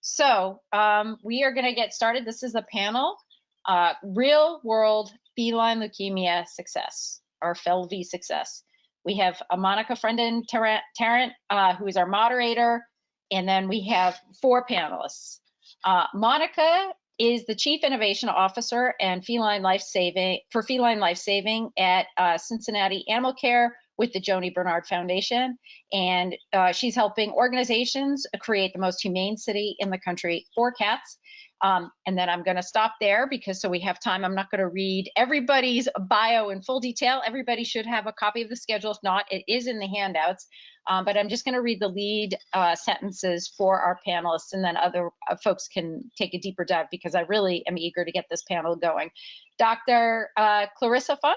So we are going to get started. This is a panel, real world feline leukemia success, or FeLV success. We have Monica Frenden-Tarant, who is our moderator, and then we have 4 panelists. Monica is the Chief Innovation Officer and Feline Lifesaving at Cincinnati Animal CARE with the Joanie Bernard Foundation, and she's helping organizations create the most humane city in the country for cats. And then I'm going to stop there because so we have time. I'm not going to read everybody's bio in full detail. Everybody should have a copy of the schedule. If not, it is in the handouts. But I'm just going to read the lead sentences for our panelists, and then other folks can take a deeper dive because I really am eager to get this panel going. Dr. Clarissa Funke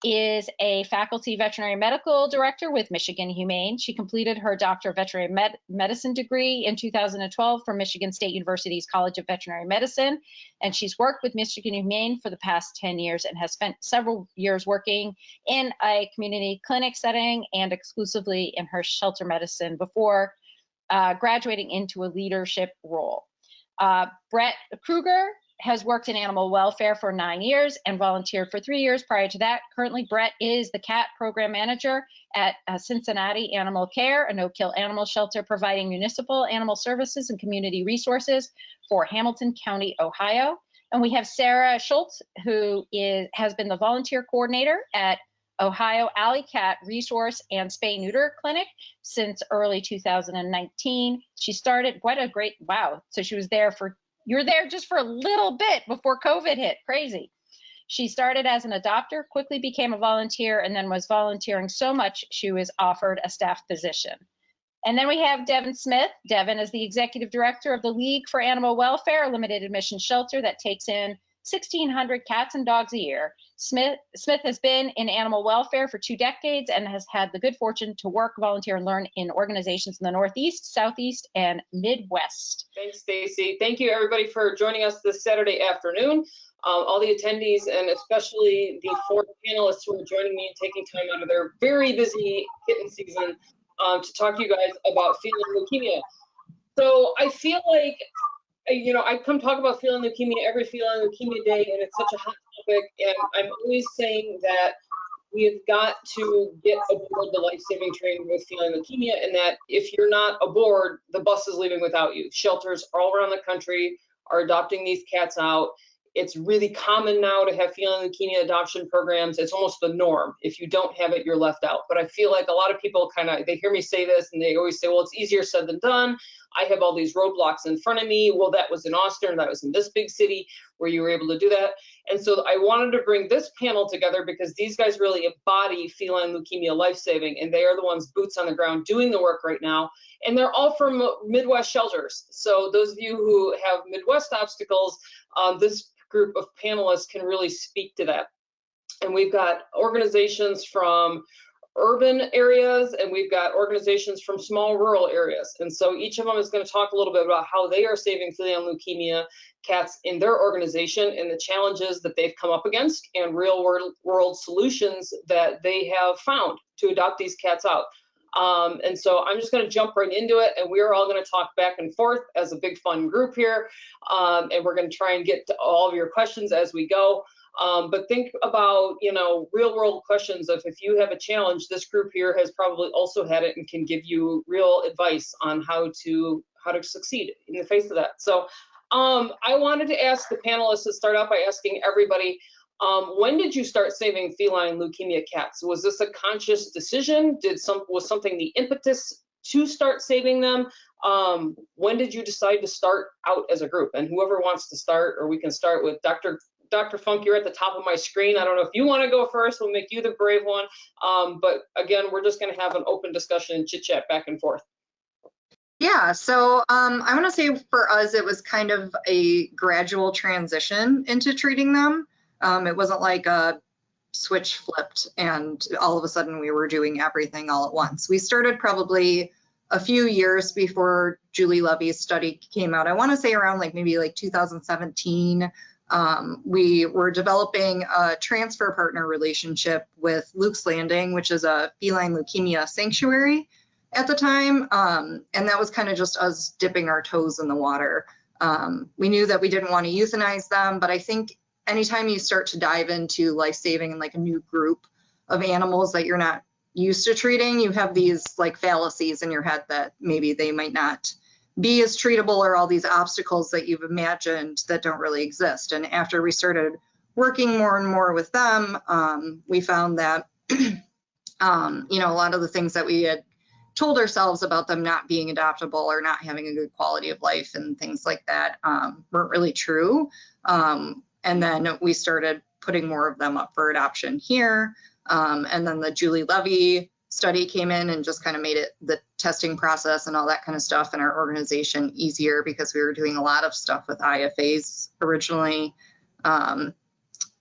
is a faculty veterinary medical director with Michigan Humane. She completed her Doctor of Veterinary Medicine degree in 2012 from Michigan State University's College of Veterinary Medicine, and she's worked with Michigan Humane for the past 10 years and has spent several years working in a community clinic setting and exclusively in her shelter medicine before graduating into a leadership role. Brett Kruger has worked in animal welfare for 9 years and volunteered for 3 years prior to that. Currently, Brett is the cat program manager at Cincinnati Animal CARE, a no-kill animal shelter providing municipal animal services and community resources for Hamilton County, Ohio. And we have Sarah Schulte, who has been the volunteer coordinator at Ohio Alleycat Resource and Spay-Neuter Clinic since early 2019. She started, what a great, wow. So she was there for you were there just for a little bit before COVID hit. Crazy. She started as an adopter, quickly became a volunteer, and then was volunteering so much she was offered a staff position. And then we have Devon Smith. Devon is the executive director of the League for Animal Welfare, a limited admission shelter that takes in 1,600 cats and dogs a year. Smith has been in animal welfare for 2 decades and has had the good fortune to work, volunteer, and learn in organizations in the Northeast, Southeast, and Midwest. Thanks, Stacy. Thank you, everybody, for joining us this Saturday afternoon. All the attendees, and especially the 4 panelists who are joining me and taking time out of their very busy kitten season to talk to you guys about feline leukemia. So I feel like, you know, I come talk about feline leukemia every feline leukemia day, and it's such a hot topic, and I'm always saying that we have got to get aboard the life-saving train with feline leukemia, and that if you're not aboard, the bus is leaving without you. Shelters all around the country are adopting these cats out. It's really common now to have feline leukemia adoption programs. It's almost the norm. If you don't have it, you're left out. But I feel like a lot of people they hear me say this and they always say, well, it's easier said than done. I have all these roadblocks in front of me. Well, that was in Austin, that was in this big city where you were able to do that. And so I wanted to bring this panel together because these guys really embody feline leukemia life-saving, and they are the ones boots on the ground doing the work right now. And they're all from Midwest shelters. So those of you who have Midwest obstacles, this group of panelists can really speak to that. And we've got organizations from urban areas, and we've got organizations from small rural areas. And so each of them is going to talk a little bit about how they are saving feline leukemia cats in their organization and the challenges that they've come up against and real world solutions that they have found to adopt these cats out. And so I'm just going to jump right into it, and we're all going to talk back and forth as a big fun group here, and we're going to try and get to all of your questions as we go. But think about, you know, real world questions of if you have a challenge, this group here has probably also had it and can give you real advice on how to succeed in the face of that. So I wanted to ask the panelists to start out by asking everybody, when did you start saving feline leukemia cats? Was this a conscious decision? Was something the impetus to start saving them? When did you decide to start out as a group? And whoever wants to start, or we can start with Dr. Funke, you're at the top of my screen. I don't know if you want to go first. We'll make you the brave one. But again, we're just going to have an open discussion and chit chat back and forth. Yeah, so I want to say for us, it was kind of a gradual transition into treating them. It wasn't like a switch flipped and all of a sudden we were doing everything all at once. We started probably a few years before Julie Levy's study came out. I want to say around maybe 2017. We were developing a transfer partner relationship with Luke's Landing, which is a feline leukemia sanctuary. at the time. And that was kind of just us dipping our toes in the water. We knew that we didn't want to euthanize them, but I think anytime you start to dive into life-saving and like a new group of animals that you're not used to treating, you have these like fallacies in your head that maybe they might not be as treatable, or all these obstacles that you've imagined that don't really exist. And after we started working more and more with them, we found that, you know, a lot of the things that we had told ourselves about them not being adoptable or not having a good quality of life and things like that weren't really true. And then we started putting more of them up for adoption here. And then the Julie Levy study came in and just kind of made it, the testing process and all that kind of stuff in our organization easier, because we were doing a lot of stuff with IFAs originally. And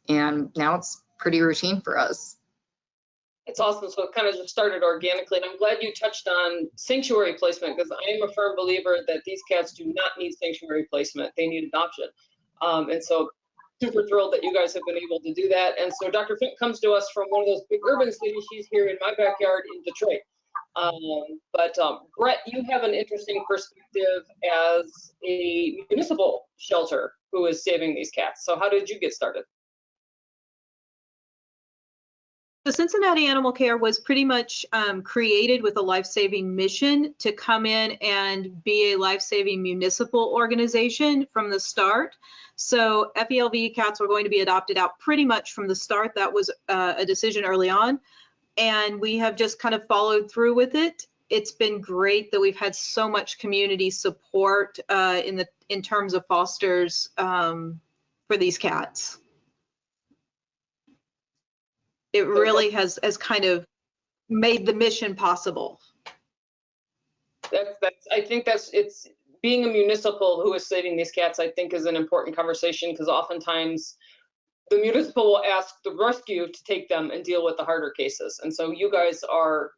now it's pretty routine for us. It's awesome. So it kind of just started organically. And I'm glad you touched on sanctuary placement, because I am a firm believer that these cats do not need sanctuary placement. They need adoption. And so super thrilled that you guys have been able to do that. And so Dr. Fink comes to us from one of those big urban cities. She's here in my backyard in Detroit. Brett, you have an interesting perspective as a municipal shelter who is saving these cats. So how did you get started? So Cincinnati Animal CARE was pretty much created with a life-saving mission to come in and be a life-saving municipal organization from the start. So FeLV cats were going to be adopted out pretty much from the start. That was a decision early on, and we have just kind of followed through with it. It's been great that we've had so much community support in terms of fosters for these cats. It really has kind of made the mission possible. I think it's being a municipal who is saving these cats, I think, is an important conversation, because oftentimes the municipal will ask the rescue to take them and deal with the harder cases. And so you guys are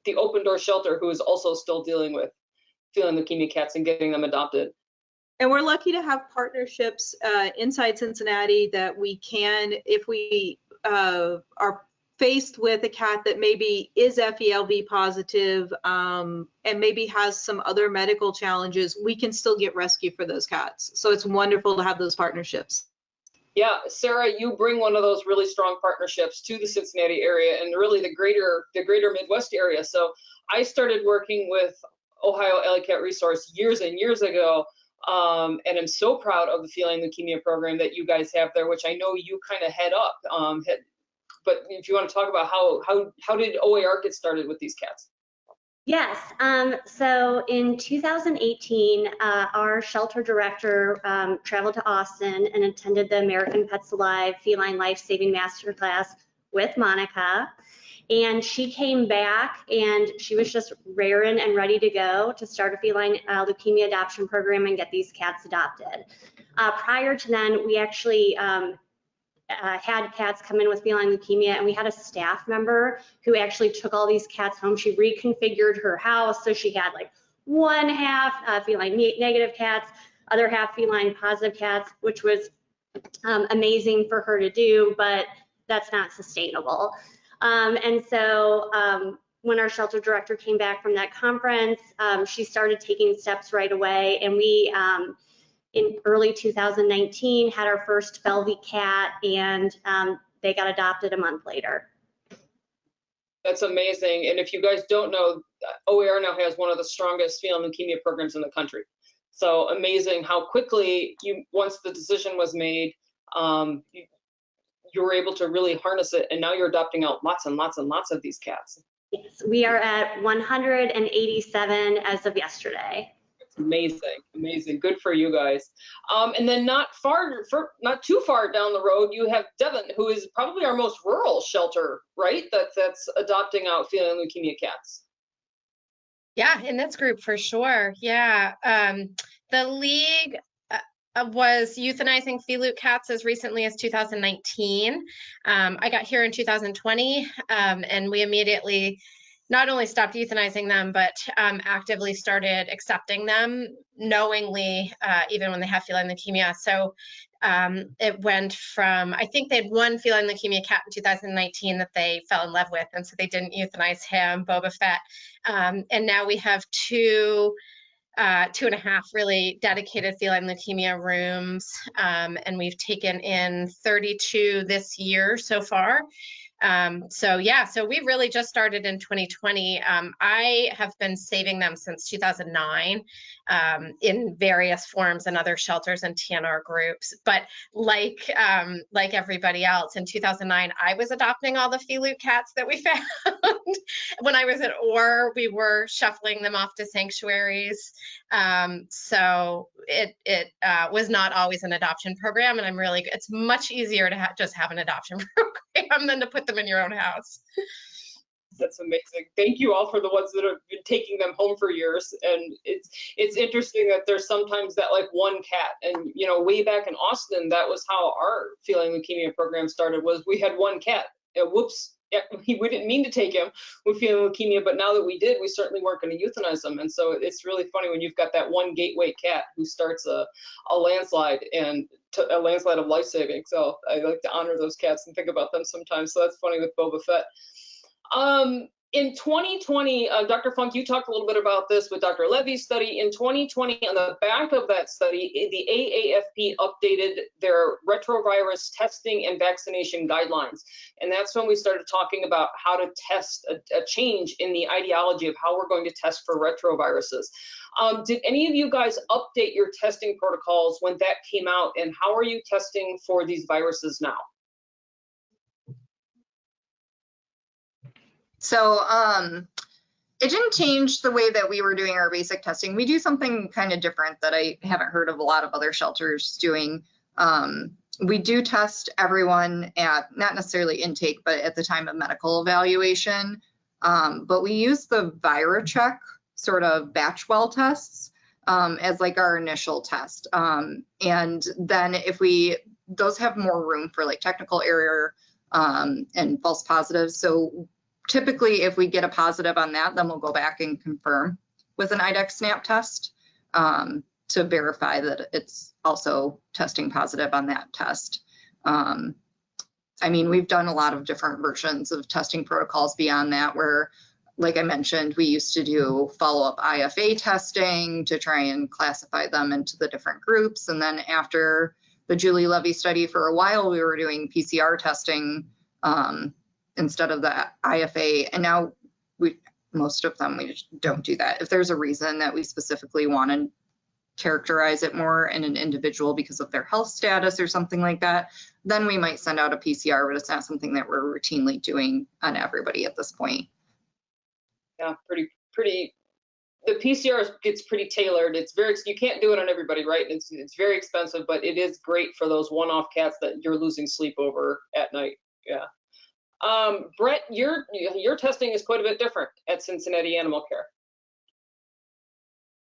the open door shelter who is also still dealing with feline leukemia cats and getting them adopted. And we're lucky to have partnerships inside Cincinnati that we can, if we are faced with a cat that maybe is FeLV positive and maybe has some other medical challenges, we can still get rescue for those cats. So it's wonderful to have those partnerships. Yeah, Sarah, you bring one of those really strong partnerships to the Cincinnati area and really the greater Midwest area. So I started working with Ohio Alleycat Resource years and years ago. And I'm so proud of the feline leukemia program that you guys have there, which I know you kind of head up. But if you want to talk about how did OAR get started with these cats? Yes. So in 2018, our shelter director traveled to Austin and attended the American Pets Alive Feline Lifesaving Masterclass with Monica. And she came back and she was just raring and ready to go to start a feline leukemia adoption program and get these cats adopted. Prior to then, we actually had cats come in with feline leukemia, and we had a staff member who actually took all these cats home. She reconfigured her house so she had like one half feline negative cats, other half feline positive cats, which was amazing for her to do, but that's not sustainable. And so when our shelter director came back from that conference, she started taking steps right away. And we, in early 2019, had our first FeLV cat, and they got adopted a month later. That's amazing. And if you guys don't know, OAR now has one of the strongest feline leukemia programs in the country. So amazing how quickly once the decision was made, you were able to really harness it, and now you're adopting out lots and lots and lots of these cats. Yes, we are at 187 as of yesterday. It's amazing, amazing. Good for you guys. And then not too far down the road, you have Devon, who is probably our most rural shelter, right? That's adopting out feline leukemia cats. Yeah, in this group for sure. Yeah, the league was euthanizing FeLuke cats as recently as 2019. I got here in 2020, and we immediately not only stopped euthanizing them, but actively started accepting them knowingly, even when they have feline leukemia. So it went from, I think they had one feline leukemia cat in 2019 that they fell in love with, and so they didn't euthanize him, Boba Fett. And now we have two and a half really dedicated feline leukemia rooms, and we've taken in 32 this year so far. So yeah, so we really just started in 2020. I have been saving them since 2009 in various forms and other shelters and TNR groups. But like everybody else, in 2009, I was adopting all the FeLV cats that we found. When I was at OR, we were shuffling them off to sanctuaries. So it was not always an adoption program, and it's much easier to just have an adoption program than to put them in your own house. That's amazing. Thank you all for the ones that have been taking them home for years. And it's interesting that there's sometimes that like one cat, and you know, way back in Austin, that was how our feline leukemia program started, was we had one cat. Whoops. Yeah, we didn't mean to take him with feline leukemia, but now that we did, we certainly weren't going to euthanize them. And so it's really funny when you've got that one gateway cat who starts a landslide and a landslide of life saving. So I like to honor those cats and think about them sometimes. So that's funny with Boba Fett. In 2020, Dr. Funke, you talked a little bit about this with Dr. Levy's study. In 2020, on the back of that study, the AAFP updated their retrovirus testing and vaccination guidelines. And that's when we started talking about how to test a change in the ideology of how we're going to test for retroviruses. Did any of you guys update your testing protocols when that came out, and how are you testing for these viruses now? So it didn't change the way that we were doing our basic testing. We do something kind of different that I haven't heard of a lot of other shelters doing. We do test everyone at, not necessarily intake, but at the time of medical evaluation. But we use the ViraCheck sort of batch well tests as like our initial test. And then those have more room for like technical error and false positives. So typically, if we get a positive on that, then we'll go back and confirm with an IDEX SNAP test to verify that it's also testing positive on that test. I mean, we've done a lot of different versions of testing protocols beyond that, where, like I mentioned, we used to do follow-up IFA testing to try and classify them into the different groups. And then after the Julie Levy study, for a while, we were doing PCR testing instead of the IFA, and now most of them we just don't do that. If there's a reason that we specifically want to characterize it more in an individual because of their health status or something like that, then we might send out a PCR, but it's not something that we're routinely doing on everybody at this point. Yeah, pretty. The PCR gets pretty tailored. It's you can't do it on everybody, right? It's very expensive, but it is great for those one-off cats that you're losing sleep over at night. Yeah. Brett, your testing is quite a bit different at Cincinnati Animal Care.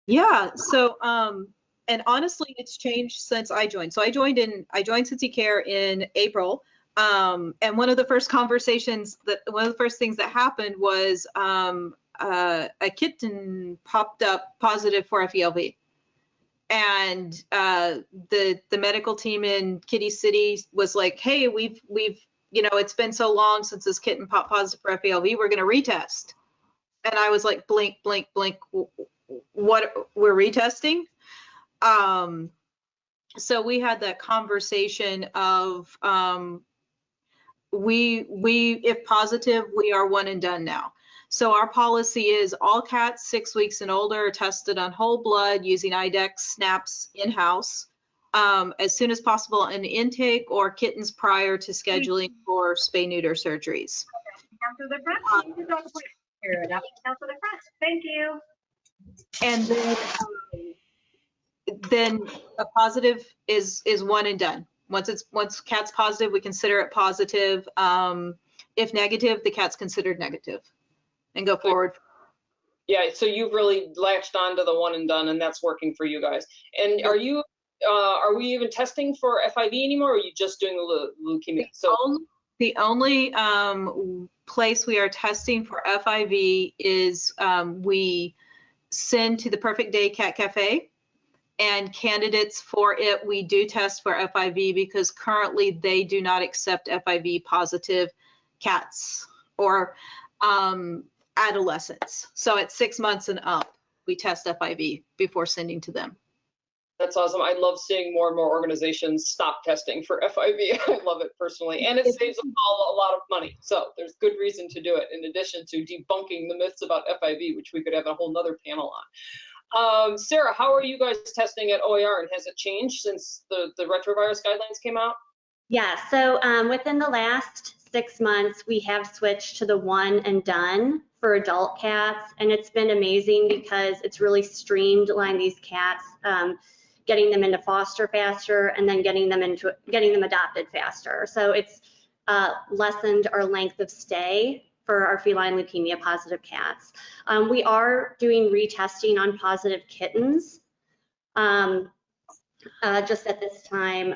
Yeah, so and honestly, it's changed since I joined. So I joined Cincinnati Care in April, and one of the first things that happened was a kitten popped up positive for FeLV, and the medical team in Kitty City was like, "Hey, we've you know, it's been so long since this kitten popped positive for FeLV, we're going to retest." And I was like, blink, blink, blink, what, we're retesting? So we had that conversation of, if positive, we are one and done now. So our policy is all cats 6 weeks and older are tested on whole blood using IDEX SNAPs in-house. As soon as possible in intake, or kittens prior to scheduling for spay-neuter surgeries. Thank you. And then a positive is one and done. Once cat's positive, we consider it positive. If negative, the cat's considered negative and go forward. Yeah, so you've really latched on to the one and done, and that's working for you guys. And are we even testing for FIV anymore, or are you just doing the leukemia? So The only place we are testing for FIV is we send to the Perfect Day Cat Cafe, and candidates for it, we do test for FIV because currently they do not accept FIV positive cats or adolescents. So at 6 months and up, we test FIV before sending to them. That's awesome. I love seeing more and more organizations stop testing for FIV. I love it personally, and it saves them all a lot of money. So there's good reason to do it, in addition to debunking the myths about FIV, which we could have a whole nother panel on. Sarah, how are you guys testing at OAR, and has it changed since the retrovirus guidelines came out? Yeah, so within the last 6 months, we have switched to the one and done for adult cats, and it's been amazing because it's really streamlined these cats, getting them into foster faster and then getting them adopted faster. So it's lessened our length of stay for our feline leukemia positive cats. We are doing retesting on positive kittens just at this time,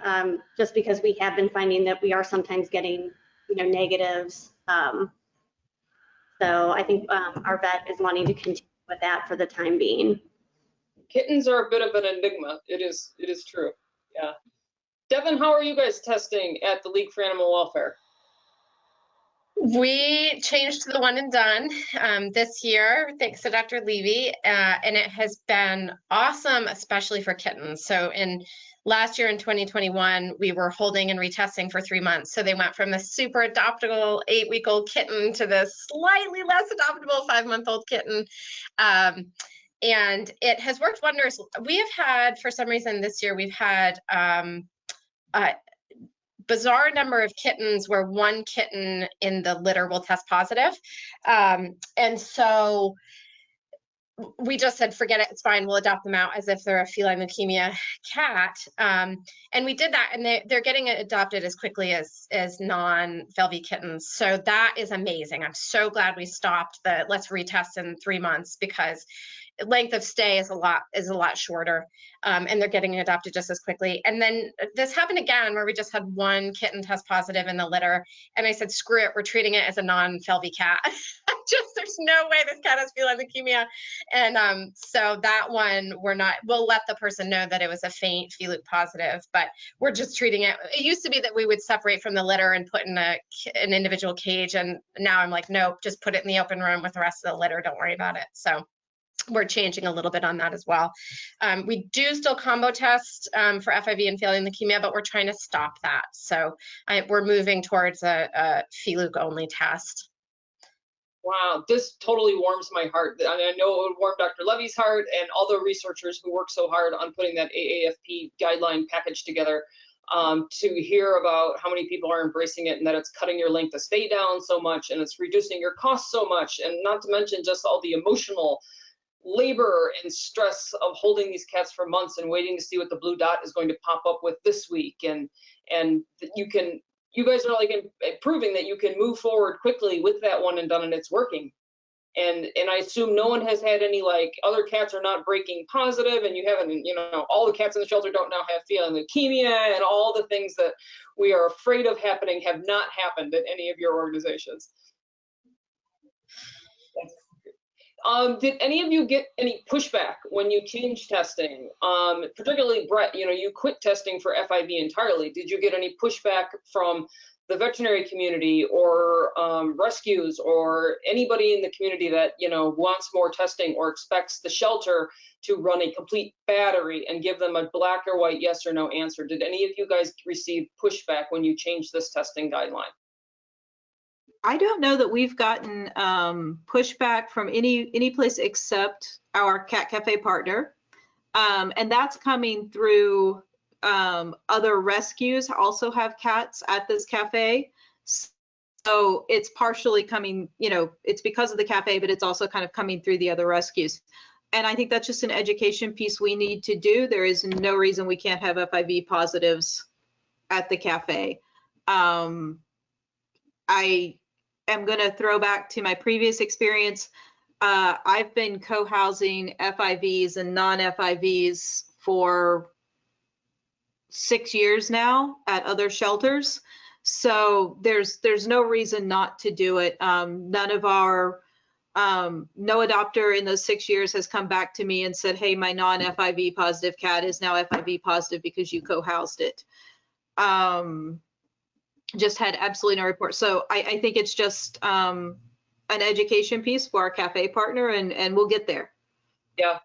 just because we have been finding that we are sometimes getting, negatives. So I think our vet is wanting to continue with that for the time being. Kittens are a bit of an enigma. It is true. Yeah. Devon, how are you guys testing at the League for Animal Welfare? We changed to the one and done this year, thanks to Dr. Levy, and it has been awesome, especially for kittens. So last year in 2021, we were holding and retesting for 3 months. So they went from the super adoptable 8-week-old kitten to the slightly less adoptable 5-month-old kitten. And it has worked wonders. We have had, for some reason this year, we've had bizarre number of kittens where one kitten in the litter will test positive. And so we just said, forget it, it's fine, we'll adopt them out as if they're a feline leukemia cat. And we did that, and they're getting adopted as quickly as non-FeLV kittens. So that is amazing. I'm so glad we stopped the let's retest in 3 months, because length of stay is a lot shorter, and they're getting adopted just as quickly. And then this happened again where we just had one kitten test positive in the litter, and I said, screw it, we're treating it as a non-FeLV cat. There's no way this cat has feline leukemia. And so that one, we'll let the person know that it was a faint FeLuke positive, but we're just treating it. It used to be that we would separate from the litter and put in an individual cage, and now I'm like, nope, just put it in the open room with the rest of the litter, don't worry about it. So we're changing a little bit on that as well. We do still combo test for FIV and feline leukemia, but we're trying to stop that. So we're moving towards a FeLuke only test. Wow, this totally warms my heart. I mean, I know it would warm Dr. Levy's heart and all the researchers who worked so hard on putting that AAFP guideline package together, to hear about how many people are embracing it, and that it's cutting your length of stay down so much, and it's reducing your costs so much, and not to mention just all the emotional labor and stress of holding these cats for months and waiting to see what the blue dot is going to pop up with this week. And you guys are like proving that you can move forward quickly with that one and done, and it's working. And I assume no one has had any, like, other cats are not breaking positive, and you haven't, all the cats in the shelter don't now have feline leukemia, and all the things that we are afraid of happening have not happened at any of your organizations. Did any of you get any pushback when you changed testing? Particularly Brett, you quit testing for FIV entirely. Did you get any pushback from the veterinary community or rescues or anybody in the community that, wants more testing or expects the shelter to run a complete battery and give them a black or white yes or no answer? Did any of you guys receive pushback when you changed this testing guideline? I don't know that we've gotten pushback from any place except our Cat Cafe partner, and that's coming through other rescues also have cats at this cafe. So it's partially coming, it's because of the cafe, but it's also kind of coming through the other rescues. And I think that's just an education piece we need to do. There is no reason we can't have FIV positives at the cafe. I am going to throw back to my previous experience. I've been co-housing FIVs and non-FIVs for 6 years now at other shelters. So there's no reason not to do it. None of our no adopter in those 6 years has come back to me and said, hey, my non-FIV positive cat is now FIV positive because you co-housed it. Just had absolutely no report. So I think it's just an education piece for our cafe partner, and we'll get there. Yeah.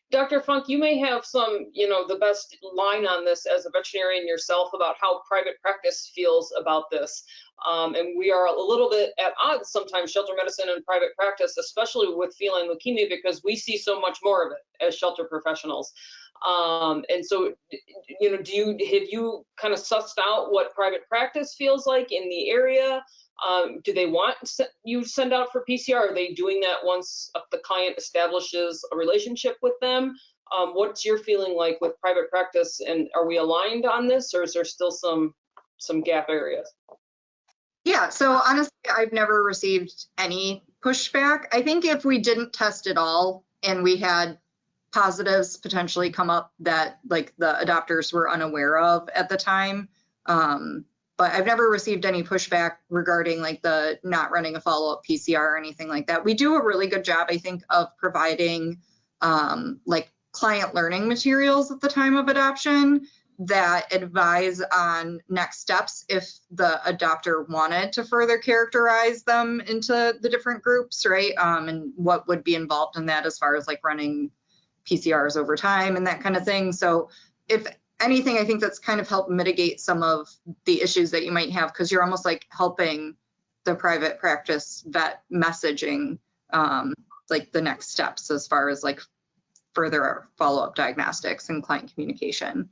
Dr. Funke, you may have some, the best line on this as a veterinarian yourself about how private practice feels about this. And we are a little bit at odds sometimes, shelter medicine and private practice, especially with feline leukemia, because we see so much more of it as shelter professionals. And so, have you kind of sussed out what private practice feels like in the area? Do they want you to send out for PCR? Are they doing that once the client establishes a relationship with them? What's your feeling like with private practice, and are we aligned on this, or is there still some gap areas? Yeah, so honestly, I've never received any pushback. I think if we didn't test at all and we had positives potentially come up that like the adopters were unaware of at the time, but I've never received any pushback regarding like the not running a follow-up PCR or anything like that. We do a really good job, I think, of providing like client learning materials at the time of adoption that advise on next steps if the adopter wanted to further characterize them into the different groups, right? And what would be involved in that as far as like running PCRs over time and that kind of thing. So if anything, I think that's kind of helped mitigate some of the issues that you might have, because you're almost like helping the private practice vet messaging like the next steps as far as like further follow-up diagnostics and client communication.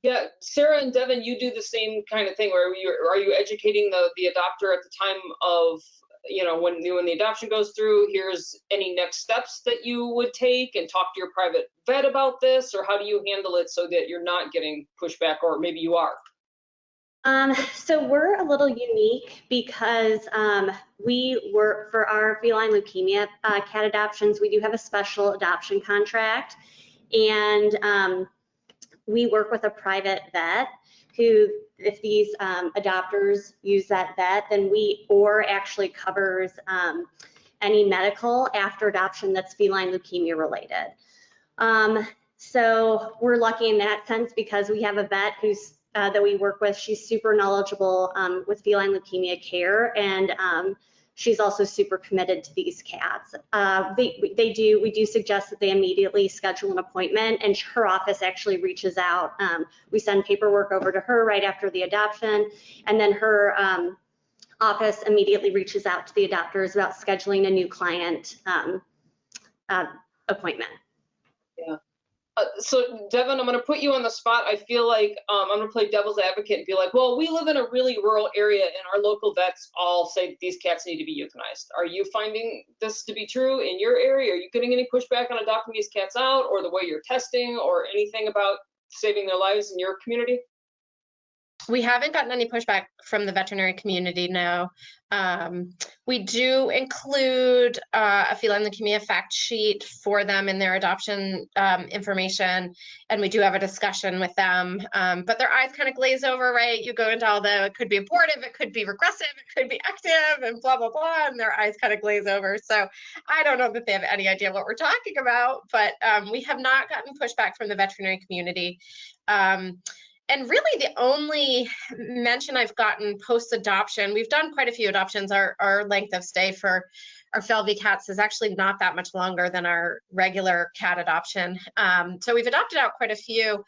Yeah, Sarah and Devon, you do the same kind of thing where are you educating the adopter at the time of, when the adoption goes through, here's any next steps that you would take, and talk to your private vet about this, or how do you handle it so that you're not getting pushback, or maybe you are? So we're a little unique because we work for our feline leukemia cat adoptions. We do have a special adoption contract, and we work with a private vet who, if these adopters use that vet, then actually covers any medical after adoption that's feline leukemia related. So we're lucky in that sense because we have a vet who's that we work with. She's super knowledgeable with feline leukemia care, and she's also super committed to these cats. We do suggest that they immediately schedule an appointment, and her office actually reaches out. We send paperwork over to her right after the adoption, and then her office immediately reaches out to the adopters about scheduling a new client appointment. Yeah. So Devon, I'm going to put you on the spot. I feel like I'm going to play devil's advocate and be like, well, we live in a really rural area and our local vets all say that these cats need to be euthanized. Are you finding this to be true in your area? Are you getting any pushback on adopting these cats out, or the way you're testing, or anything about saving their lives in your community? We haven't gotten any pushback from the veterinary community, no. We do include a feline leukemia fact sheet for them in their adoption information, and we do have a discussion with them, but their eyes kind of glaze over, right? You go into all it could be abortive, it could be regressive, it could be active, and blah, blah, blah, and their eyes kind of glaze over. So I don't know that they have any idea what we're talking about, but we have not gotten pushback from the veterinary community. And really the only mention I've gotten post-adoption, we've done quite a few adoptions, our length of stay for our FeLV cats is actually not that much longer than our regular cat adoption. So we've adopted out quite a few.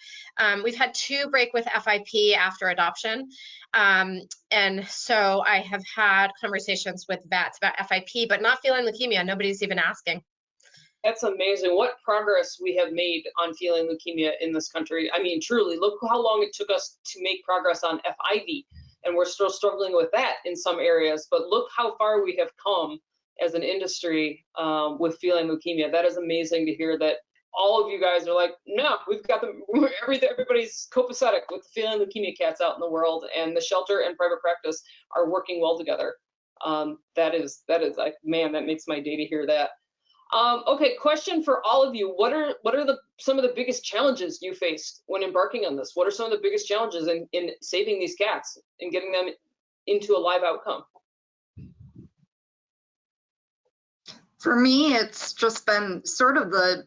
We've had 2 break with FIP after adoption. And so I have had conversations with vets about FIP, but not feline leukemia. Nobody's even asking. That's amazing. What progress we have made on feline leukemia in this country. I mean, truly, look how long it took us to make progress on FIV, and we're still struggling with that in some areas. But look how far we have come as an industry with feline leukemia. That is amazing to hear that all of you guys are like, no, we've got them. Everybody's copacetic with the feline leukemia cats out in the world, and the shelter and private practice are working well together. That is like, man, that makes my day to hear that. Okay, question for all of you. What are some of the biggest challenges you faced when embarking on this? What are some of the biggest challenges in saving these cats and getting them into a live outcome? For me, it's just been sort of the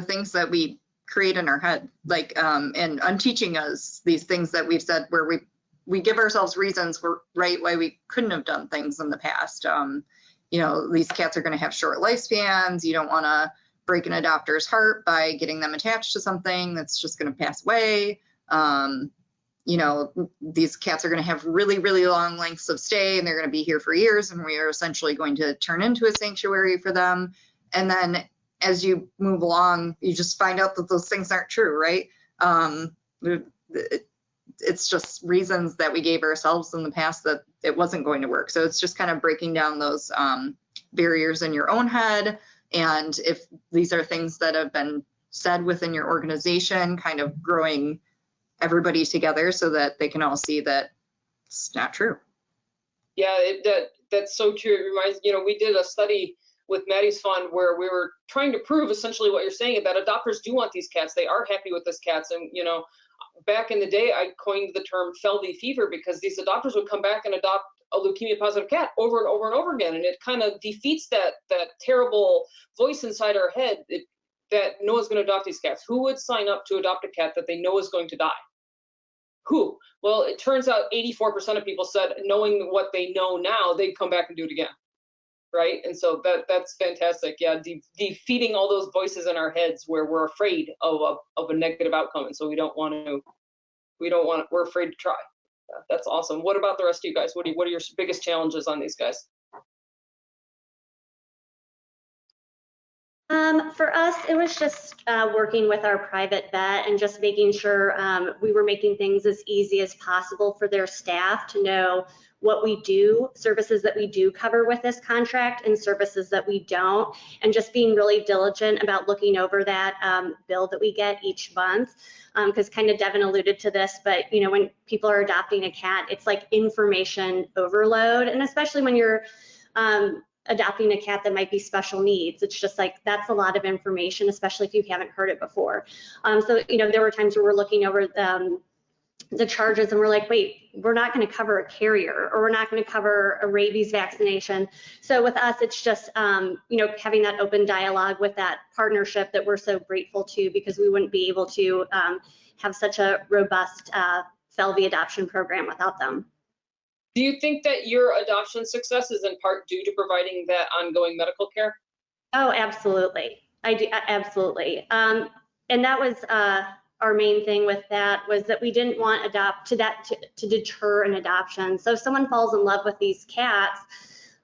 things that we create in our head, like and unteaching us these things that we've said, where we give ourselves reasons why we couldn't have done things in the past. You know, these cats are going to have short lifespans. You don't want to break an adopter's heart by getting them attached to something that's just going to pass away. You know, these cats are going to have really, really long lengths of stay, and they're going to be here for years, and we are essentially going to turn into a sanctuary for them. And then as you move along, you just find out that those things aren't true, right? It's just reasons that we gave ourselves in the past that it wasn't going to work. So it's just kind of breaking down those barriers in your own head. And if these are things that have been said within your organization, kind of growing everybody together so that they can all see that it's not true. Yeah, that's so true. It reminds, you know, we did a study with Maddie's fund where we were trying to prove essentially what you're saying, that adopters do want these cats. They are happy with these cats. And, you know, back in the day, I coined the term FeLV fever, because these adopters would come back and adopt a leukemia positive cat over and over and over again. And it kind of defeats that terrible voice inside our head that no one's going to adopt these cats. Who would sign up to adopt a cat that they know is going to die? Who? Well, it turns out 84% of people said, knowing what they know now, they'd come back and do it again. Right? And so that's fantastic. Yeah, defeating all those voices in our heads where we're afraid of a negative outcome, and so we're afraid to try. Yeah, that's awesome. What about the rest of you guys? What are your biggest challenges on these guys? For us, it was just working with our private vet and just making sure we were making things as easy as possible for their staff to know what we do, services that we do cover with this contract and services that we don't, and just being really diligent about looking over that bill that we get each month. Because kind of Devon alluded to this, but you know, when people are adopting a cat, it's like information overload, and especially when you're adopting a cat that might be special needs, it's just like, that's a lot of information, especially if you haven't heard it before. So, you know, there were times where we're looking over the charges and we're like, wait, we're not going to cover a carrier, or we're not going to cover a rabies vaccination. So with us, it's just, you know, having that open dialogue with that partnership that we're so grateful to, because we wouldn't be able to have such a robust FeLV adoption program without them. Do you think that your adoption success is in part due to providing that ongoing medical care? Oh, absolutely. I do, absolutely. And that was our main thing with that, was that we didn't want to deter an adoption. So if someone falls in love with these cats,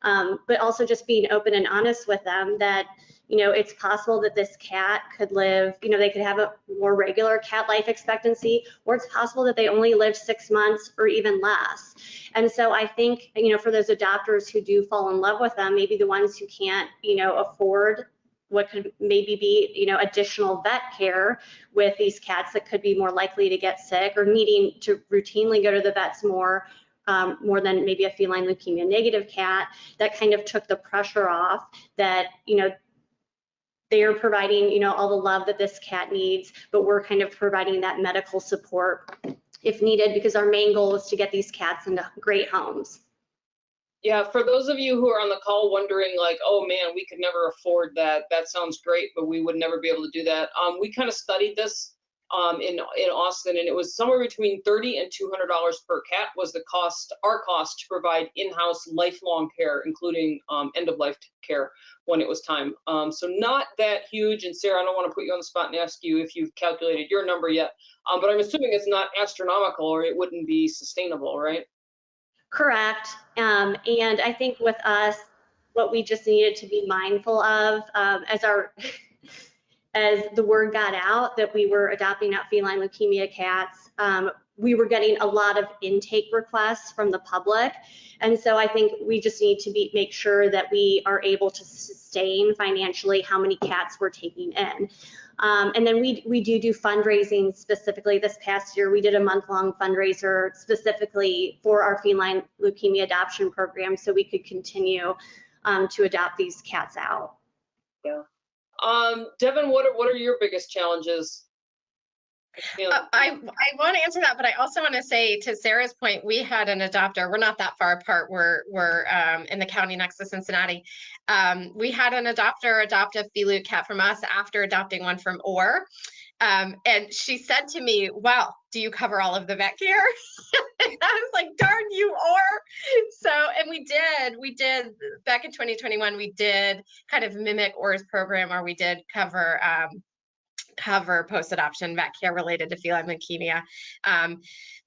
but also just being open and honest with them that, you know, it's possible that this cat could live, you know, they could have a more regular cat life expectancy, or it's possible that they only live 6 months or even less. And so I think, you know, for those adopters who do fall in love with them, maybe the ones who can't, you know, afford what could maybe be, you know, additional vet care with these cats that could be more likely to get sick, or needing to routinely go to the vets more than maybe a feline leukemia negative cat, that kind of took the pressure off, that, you know, they are providing, you know, all the love that this cat needs, but we're kind of providing that medical support if needed, because our main goal is to get these cats into great homes. Yeah, for those of you who are on the call wondering like, oh man, we could never afford that. That sounds great, but we would never be able to do that. We kind of studied this in Austin, and it was somewhere between $30 and $200 per cat was the cost, our cost, to provide in-house lifelong care, including end-of-life care when it was time. So not that huge. And Sarah, I don't want to put you on the spot and ask you if you've calculated your number yet, but I'm assuming it's not astronomical, or it wouldn't be sustainable, right? Correct. And I think with us, what we just needed to be mindful of as the word got out that we were adopting out feline leukemia cats, we were getting a lot of intake requests from the public. And so I think we just need to make sure that we are able to sustain financially how many cats we're taking in. And then we do fundraising specifically. This past year, we did a month-long fundraiser specifically for our feline leukemia adoption program, so we could continue to adopt these cats out. you. Devon, what are your biggest challenges? I want to answer that, but I also want to say, to Sarah's point, we had an adopter. We're not that far apart. We're in the county next to Cincinnati. We had an adopter adopt a Feline cat from us after adopting one from Orr. And she said to me, "Well, do you cover all of the vet care?" I was like, "Darn you, Orr!" So, and we did back in 2021. We did kind of mimic Orr's program, where we did cover post-adoption vet care related to feline leukemia.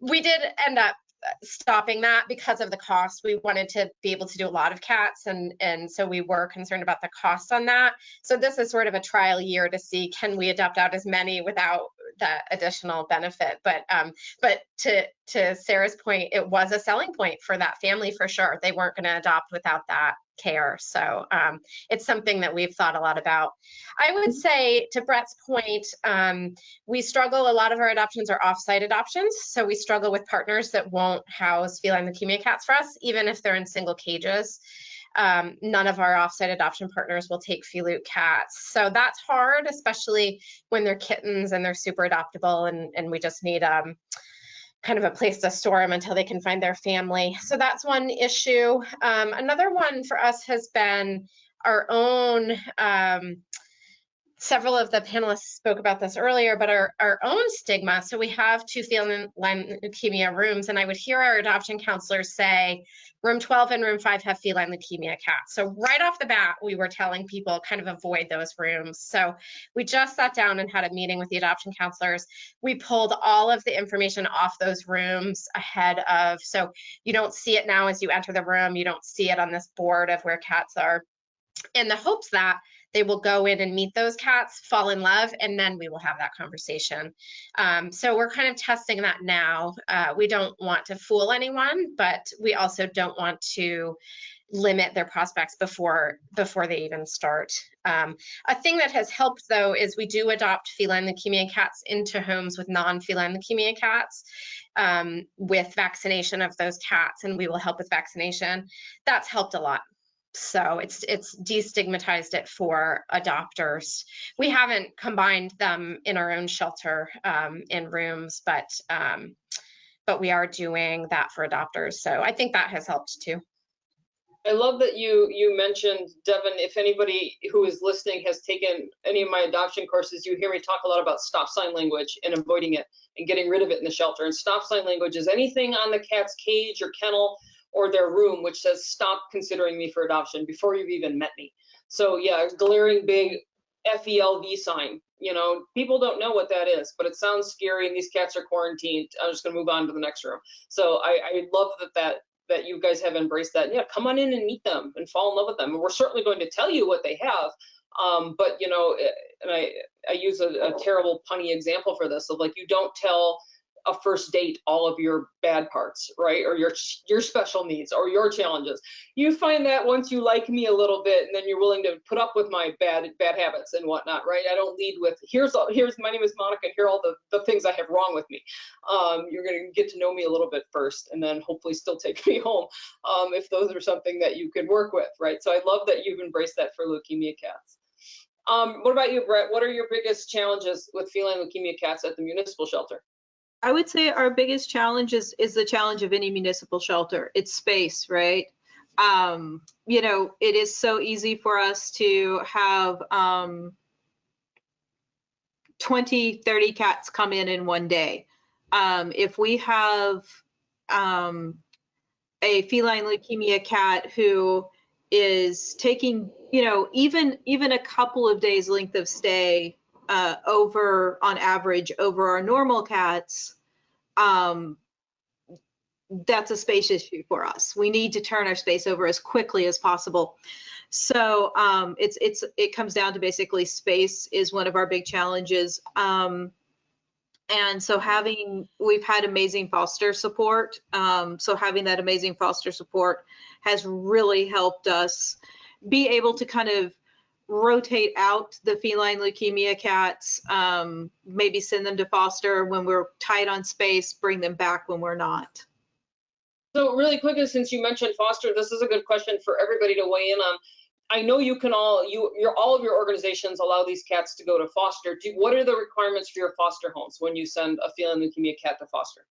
We did end up stopping that because of the cost. We wanted to be able to do a lot of cats, and so we were concerned about the cost on that. So this is sort of a trial year to see, can we adopt out as many without that additional benefit? But to Sarah's point, it was a selling point for that family for sure. They weren't going to adopt without that care. So it's something that we've thought a lot about. I would say, to Brett's point, we struggle, a lot of our adoptions are off-site adoptions. So we struggle with partners that won't house feline leukemia cats for us, even if they're in single cages. None of our off-site adoption partners will take Feline cats. So that's hard, especially when they're kittens and they're super adoptable, and we just need kind of a place to store them until they can find their family. So that's one issue. Another one for us has been our own, several of the panelists spoke about this earlier, but our own stigma. So we have 2 feline leukemia rooms, and I would hear our adoption counselors say, room 12 and room 5 have feline leukemia cats. So right off the bat, we were telling people kind of avoid those rooms. So we just sat down and had a meeting with the adoption counselors. We pulled all of the information off those rooms ahead of, so you don't see it now as you enter the room, you don't see it on this board of where cats are, in the hopes that they will go in and meet those cats, fall in love, and then we will have that conversation. So we're kind of testing that now. We don't want to fool anyone, but we also don't want to limit their prospects before they even start. A thing that has helped, though, is we do adopt feline leukemia cats into homes with non-feline leukemia cats, with vaccination of those cats, and we will help with vaccination. That's helped a lot. So it's destigmatized it for adopters. We haven't combined them in our own shelter in rooms, but we are doing that for adopters. So I think that has helped too. I love that you mentioned, Devon, if anybody who is listening has taken any of my adoption courses, you hear me talk a lot about stop sign language and avoiding it and getting rid of it in the shelter. And stop sign language is anything on the cat's cage or kennel or their room which says, stop considering me for adoption before you've even met me. So yeah, glaring big FeLV sign. You know, people don't know what that is, but it sounds scary, and these cats are quarantined. I'm just gonna move on to the next room. So I love that you guys have embraced that. Yeah, come on in and meet them and fall in love with them. And we're certainly going to tell you what they have. But you know, and I use a terrible punny example for this, of like, you don't tell a first date all of your bad parts, right? Or your special needs or your challenges. You find that once you like me a little bit, and then you're willing to put up with my bad habits and whatnot, right? I don't lead with, here's my name is Monica, and here are all the things I have wrong with me. You're gonna get to know me a little bit first, and then hopefully still take me home if those are something that you can work with, right? So I love that you've embraced that for leukemia cats. What about you, Brett? What are your biggest challenges with feline leukemia cats at the municipal shelter? I would say our biggest challenge is the challenge of any municipal shelter. It's space, right? You know, it is so easy for us to have 20, 30 cats come in one day. If we have a feline leukemia cat who is taking, you know, even a couple of days length of stay on average over our normal cats, that's a space issue for us. We need to turn our space over as quickly as possible. So it comes down to basically space is one of our big challenges. And so we've had amazing foster support. So having that amazing foster support has really helped us be able to kind of rotate out the feline leukemia cats, maybe send them to foster when we're tight on space, bring them back when we're not. So really quickly, since you mentioned foster, this is a good question for everybody to weigh in on. I know you can all of your organizations allow these cats to go to foster. What are the requirements for your foster homes when you send a feline leukemia cat to foster?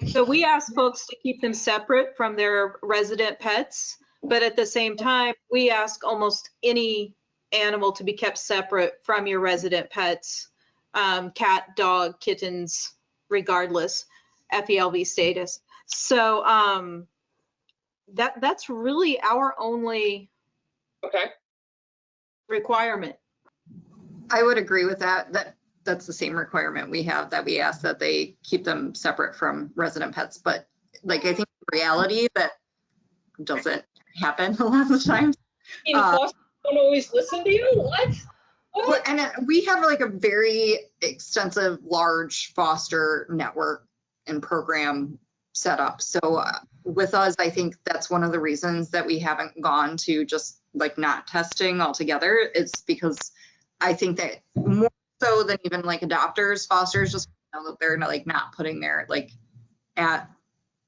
So we ask folks to keep them separate from their resident pets, but at the same time, we ask almost any animal to be kept separate from your resident pets, cat, dog, kittens, regardless, FeLV status. So that's really our only requirement. I would agree with that. That's the same requirement we have, that we ask that they keep them separate from resident pets. But like, I think in reality that doesn't happen a lot of the time. Foster don't always listen to you? What? And we have like a very extensive, large foster network and program set up. So with us, I think that's one of the reasons that we haven't gone to just like not testing altogether. It's because I think that more so than even like adopters, fosters just know that they're not putting their like at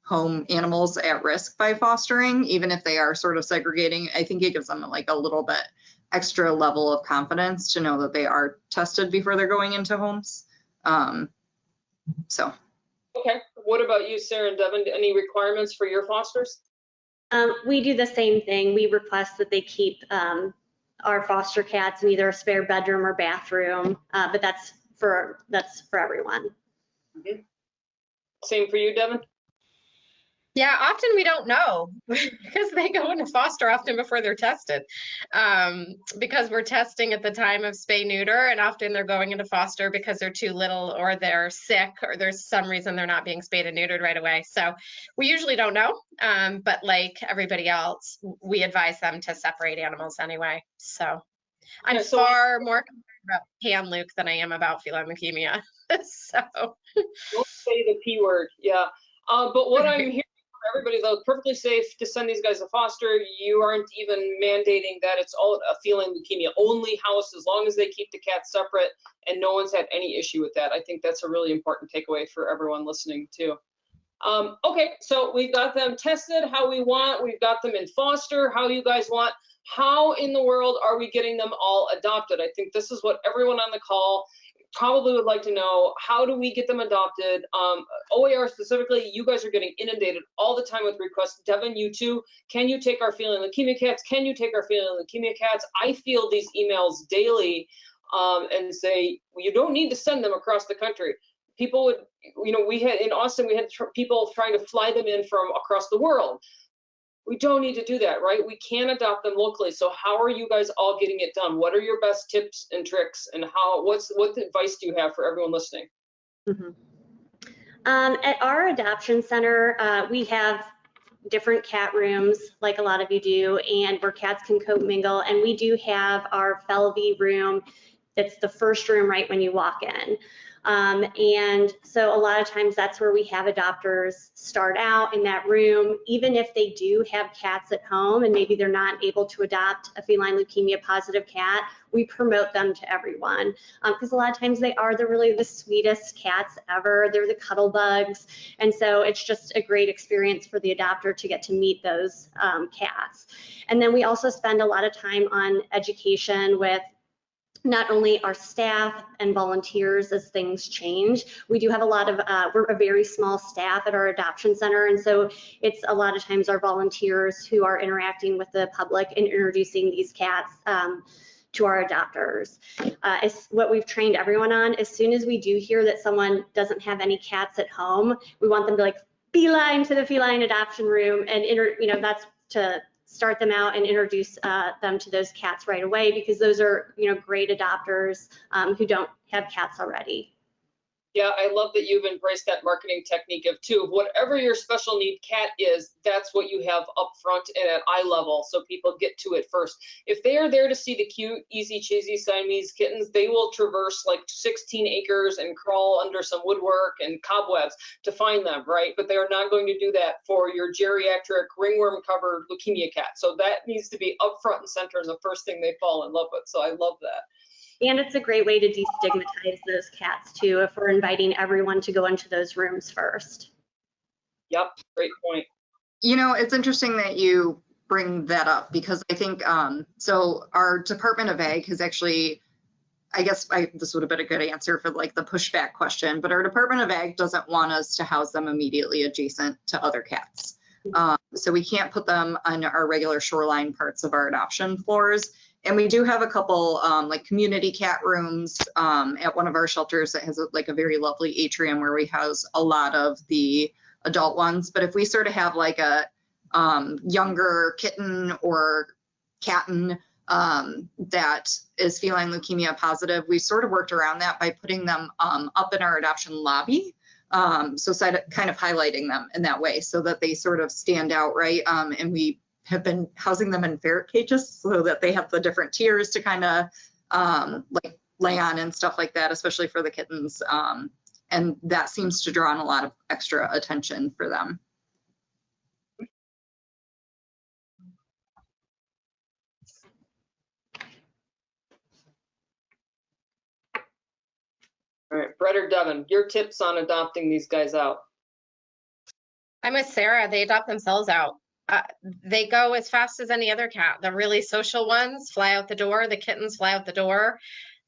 home animals at risk by fostering, even if they are sort of segregating. I think it gives them like a little bit extra level of confidence to know that they are tested before they're going into homes. So. Okay. What about you, Sarah and Devon? Any requirements for your fosters? We do the same thing. We request that they keep our foster cats in either a spare bedroom or bathroom, but that's for everyone. Mm-hmm. Same for you, Devon? Yeah, often we don't know because they go into foster often before they're tested, because we're testing at the time of spay neuter, and often they're going into foster because they're too little or they're sick or there's some reason they're not being spayed and neutered right away. So we usually don't know, but like everybody else, we advise them to separate animals anyway. So I'm far more concerned about pan Luke than I am about feline leukemia. So don't say the P word, yeah. But what I'm hearing from everybody, though, perfectly safe to send these guys to foster. You aren't even mandating that it's all a feline leukemia only house, as long as they keep the cats separate, and no one's had any issue with that. I think that's a really important takeaway for everyone listening too. Okay, so we've got them tested how we want. We've got them in foster how you guys want. How in the world are we getting them all adopted? I think this is what everyone on the call probably would like to know. How do we get them adopted? OAR specifically, you guys are getting inundated all the time with requests. Devon, you too. Can you take our feline leukemia cats? Can you take our feline leukemia cats? I field these emails daily and say, well, you don't need to send them across the country. People would, we had in Austin, we had people trying to fly them in from across the world. We don't need to do that, right? We can adopt them locally. So how are you guys all getting it done? What are your best tips and tricks, and what advice do you have for everyone listening? Mm-hmm. At our adoption center, we have different cat rooms, like a lot of you do, and where cats can co-mingle. And we do have our FeLV room. That's the first room right when you walk in. And so a lot of times that's where we have adopters start out in that room, even if they do have cats at home and maybe they're not able to adopt a feline leukemia positive cat, we promote them to everyone, because a lot of times they are really the sweetest cats ever. They're the cuddle bugs. And so it's just a great experience for the adopter to get to meet those cats. And then we also spend a lot of time on education with not only our staff and volunteers as things change. We do have a lot of, we're a very small staff at our adoption center, and so it's a lot of times our volunteers who are interacting with the public and introducing these cats to our adopters. It's what we've trained everyone on. As soon as we do hear that someone doesn't have any cats at home, we want them to beeline to the feline adoption room, and that's to start them out and introduce them to those cats right away, because those are great adopters who don't have cats already. Yeah, I love that you've embraced that marketing technique of whatever your special need cat is, that's what you have up front and at eye level, so people get to it first. If they are there to see the cute, easy, cheesy Siamese kittens, they will traverse 16 acres and crawl under some woodwork and cobwebs to find them, right? But they are not going to do that for your geriatric ringworm-covered leukemia cat. So that needs to be up front and center as the first thing they fall in love with. So I love that. And it's a great way to destigmatize those cats too, if we're inviting everyone to go into those rooms first. Yep, great point. You know, it's interesting that you bring that up because I think, so our Department of Ag has actually, I guess this would have been a good answer for like the pushback question, but our Department of Ag doesn't want us to house them immediately adjacent to other cats. So we can't put them on our regular shoreline parts of our adoption floors. And we do have a couple like community cat rooms at one of our shelters that has like a very lovely atrium where we house a lot of the adult ones. But if we sort of have like a younger kitten or catten that is feline leukemia positive, we sort of worked around that by putting them up in our adoption lobby. So kind of highlighting them in that way so that they sort of stand out, right? And we have been housing them in ferret cages so that they have the different tiers to kind of like lay on and stuff like that, especially for the kittens. And that seems to draw on a lot of extra attention for them. All right, Brett or Devon, your tips on adopting these guys out. I'm with Sarah. They adopt themselves out. They go as fast as any other cat. The really social ones fly out the door. The kittens fly out the door.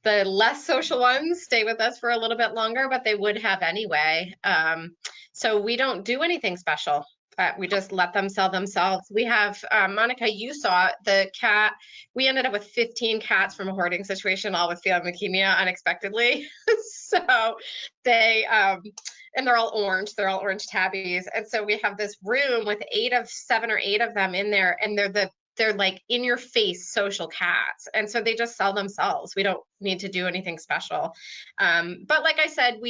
The less social ones stay with us for a little bit longer, but they would have anyway. So we don't do anything special. We just let them sell themselves. We have, Monica, you saw the cat. We ended up with 15 cats from a hoarding situation, all with feline leukemia unexpectedly. So they, and they're all orange. They're all orange tabbies. And so we have this room with 7 or 8 of them in there, and they're like in your face social cats. And so they just sell themselves. We don't need to do anything special. But like I said,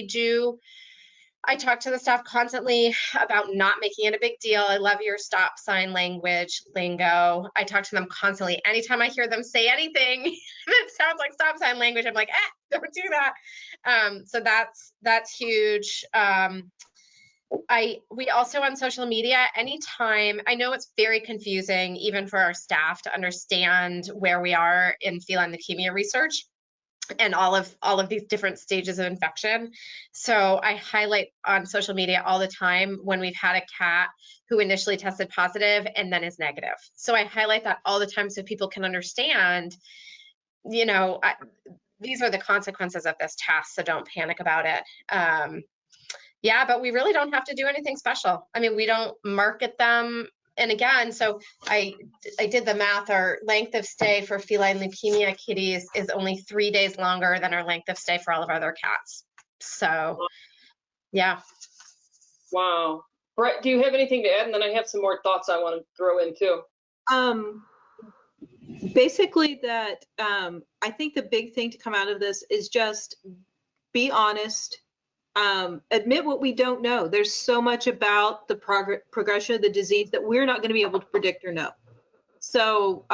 I talk to the staff constantly about not making it a big deal. I love your stop sign language, lingo. I talk to them constantly. Anytime I hear them say anything that sounds like stop sign language, I'm like, don't do that. So that's huge. We also on social media, anytime, I know it's very confusing even for our staff to understand where we are in feline leukemia research and all of these different stages of infection. So I highlight on social media all the time when we've had a cat who initially tested positive and then is negative. So I highlight that all the time so people can understand, you know, these are the consequences of this test, so don't panic about it. Yeah, but we really don't have to do anything special. I mean, we don't market them. And again, so I did the math. Our length of stay for feline leukemia kitties is only 3 days longer than our length of stay for all of our other cats. So, yeah. Wow. Brett, do you have anything to add? And then I have some more thoughts I want to throw in too. Basically that I think the big thing to come out of this is just be honest. Admit what we don't know. There's so much about the progression of the disease that we're not going to be able to predict or know. So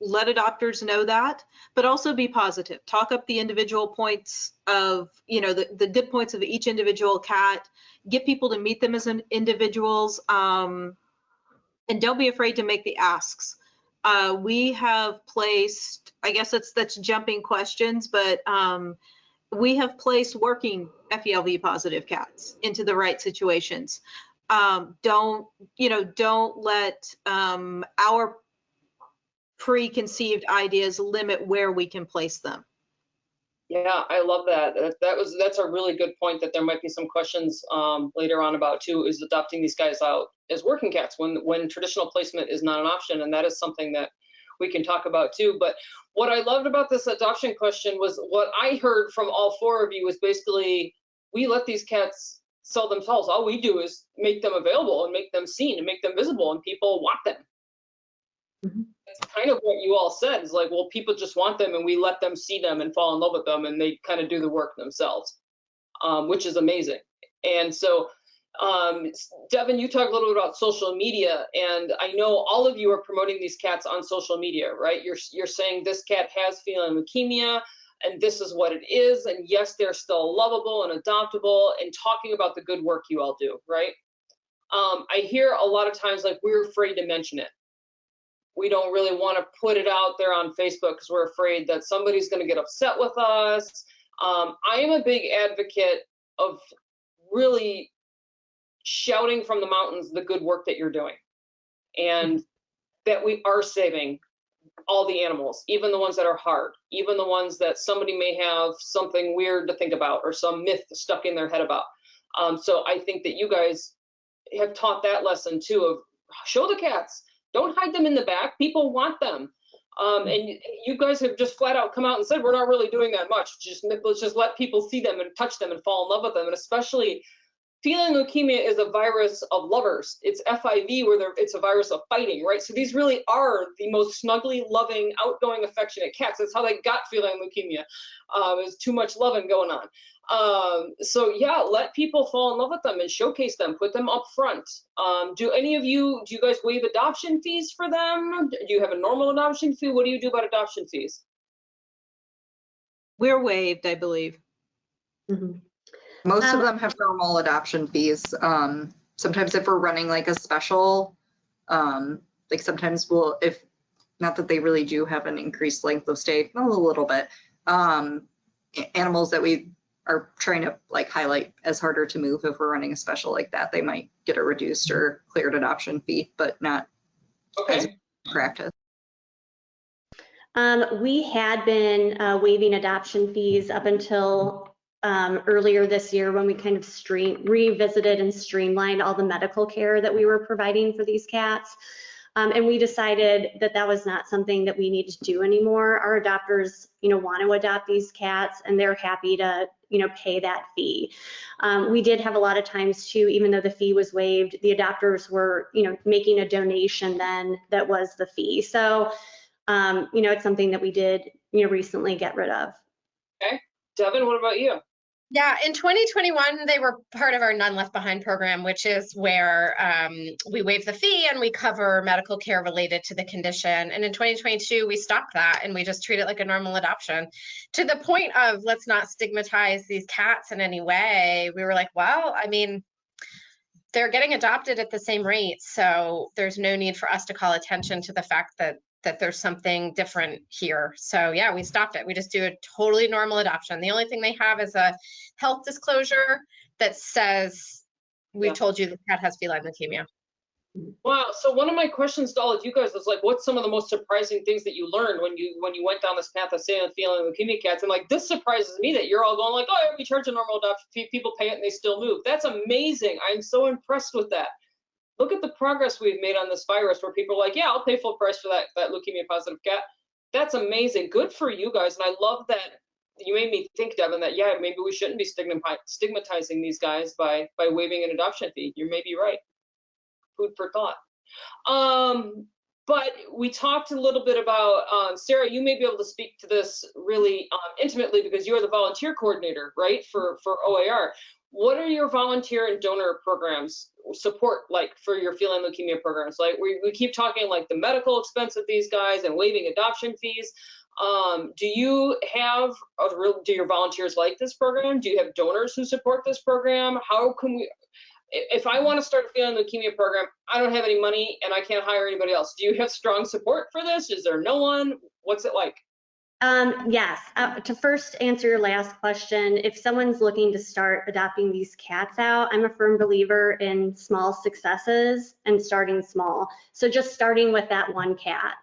let adopters know that, but also be positive. Talk up the individual points of, you know, the good points of each individual cat. Get people to meet them as individuals, and don't be afraid to make the asks. We have placed, I guess that's jumping questions, but we have placed working FeLV positive cats into the right situations. Don't let our preconceived ideas limit where we can place them. Yeah, I love that. That's a really good point, that there might be some questions later on about too, is adopting these guys out as working cats when traditional placement is not an option. And that is something that we can talk about too. But what I loved about this adoption question was what I heard from all 4 of you was basically, we let these cats sell themselves. All we do is make them available and make them seen and make them visible, and people want them. Mm-hmm. That's kind of what you all said, is like, well, people just want them and we let them see them and fall in love with them, and they kind of do the work themselves, which is amazing. And so Devon, you talked a little bit about social media, and I know all of you are promoting these cats on social media, right? You're saying this cat has feline leukemia, and this is what it is, and yes, they're still lovable and adoptable, and talking about the good work you all do, right? I hear a lot of times like, we're afraid to mention it. We don't really want to put it out there on Facebook because we're afraid that somebody's going to get upset with us. I am a big advocate of really shouting from the mountains the good work that you're doing, and that we are saving all the animals, even the ones that are hard, even the ones that somebody may have something weird to think about or some myth stuck in their head about. So I think that you guys have taught that lesson too, of show the cats, don't hide them in the back, people want them. And you guys have just flat out come out and said, we're not really doing that much, let's just let people see them and touch them and fall in love with them. And especially feline leukemia is a virus of lovers. It's FeLV, where it's a virus of fighting, right? So these really are the most snuggly, loving, outgoing, affectionate cats. That's how they got feline leukemia. There's too much loving going on. So yeah, let people fall in love with them and showcase them, put them up front. Do you guys waive adoption fees for them? Do you have a normal adoption fee? What do you do about adoption fees? We're waived, I believe. Mhm. Most of them have normal adoption fees. Sometimes if we're running like a special, like sometimes we'll, if not that they really do have an increased length of stay, a little bit, animals that we are trying to like highlight as harder to move, if we're running a special like that, they might get a reduced or cleared adoption fee, but not as practice. We had been waiving adoption fees up until earlier this year, when we kind of revisited and streamlined all the medical care that we were providing for these cats. And we decided that that was not something that we needed to do anymore. Our adopters, want to adopt these cats, and they're happy to, pay that fee. We did have a lot of times too, even though the fee was waived, the adopters were, making a donation then that was the fee. So, it's something that we did, recently get rid of. Okay, Devon, what about you? Yeah, in 2021, they were part of our None Left Behind program, which is where we waive the fee and we cover medical care related to the condition. And in 2022, we stopped that and we just treat it like a normal adoption, to the point of, let's not stigmatize these cats in any way. We were like, well, I mean, they're getting adopted at the same rate, so there's no need for us to call attention to the fact that there's something different here. So yeah, we stopped it. We just do a totally normal adoption. The only thing they have is a health disclosure that says, we told you the cat has feline leukemia. Wow. So one of my questions to all of you guys is like, what's some of the most surprising things that you learned when you went down this path of saving feline leukemia cats? And like, this surprises me that you're all going like, oh, we charge a normal adoption fee, people pay it and they still move. That's amazing. I'm so impressed with that. Look at the progress we've made on this virus, where people are like, yeah, I'll pay full price for that leukemia positive cat. That's amazing. Good for you guys. And I love that you made me think, Devon, that yeah, maybe we shouldn't be stigmatizing these guys by waiving an adoption fee. You may be right. Food for thought. But we talked a little bit about, Sarah, you may be able to speak to this really intimately, because you're the volunteer coordinator, right, for OAR. What are your volunteer and donor programs support like for your feline leukemia programs? Like we keep talking like the medical expense of these guys and waiving adoption fees. Do you have do your volunteers like this program? Do you have donors who support this program? How can we, if I want to start a feline leukemia program, I don't have any money and I can't hire anybody else. Do you have strong support for this? Is there no one? What's it like? Yes, to first answer your last question, if someone's looking to start adopting these cats out, I'm a firm believer in small successes and starting small. So just starting with that one cat.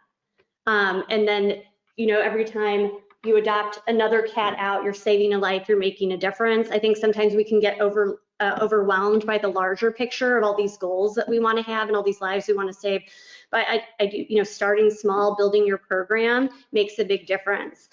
And then, every time you adopt another cat out, you're saving a life, you're making a difference. I think sometimes we can get overwhelmed by the larger picture of all these goals that we want to have and all these lives we want to save. But I do, starting small, building your program makes a big difference.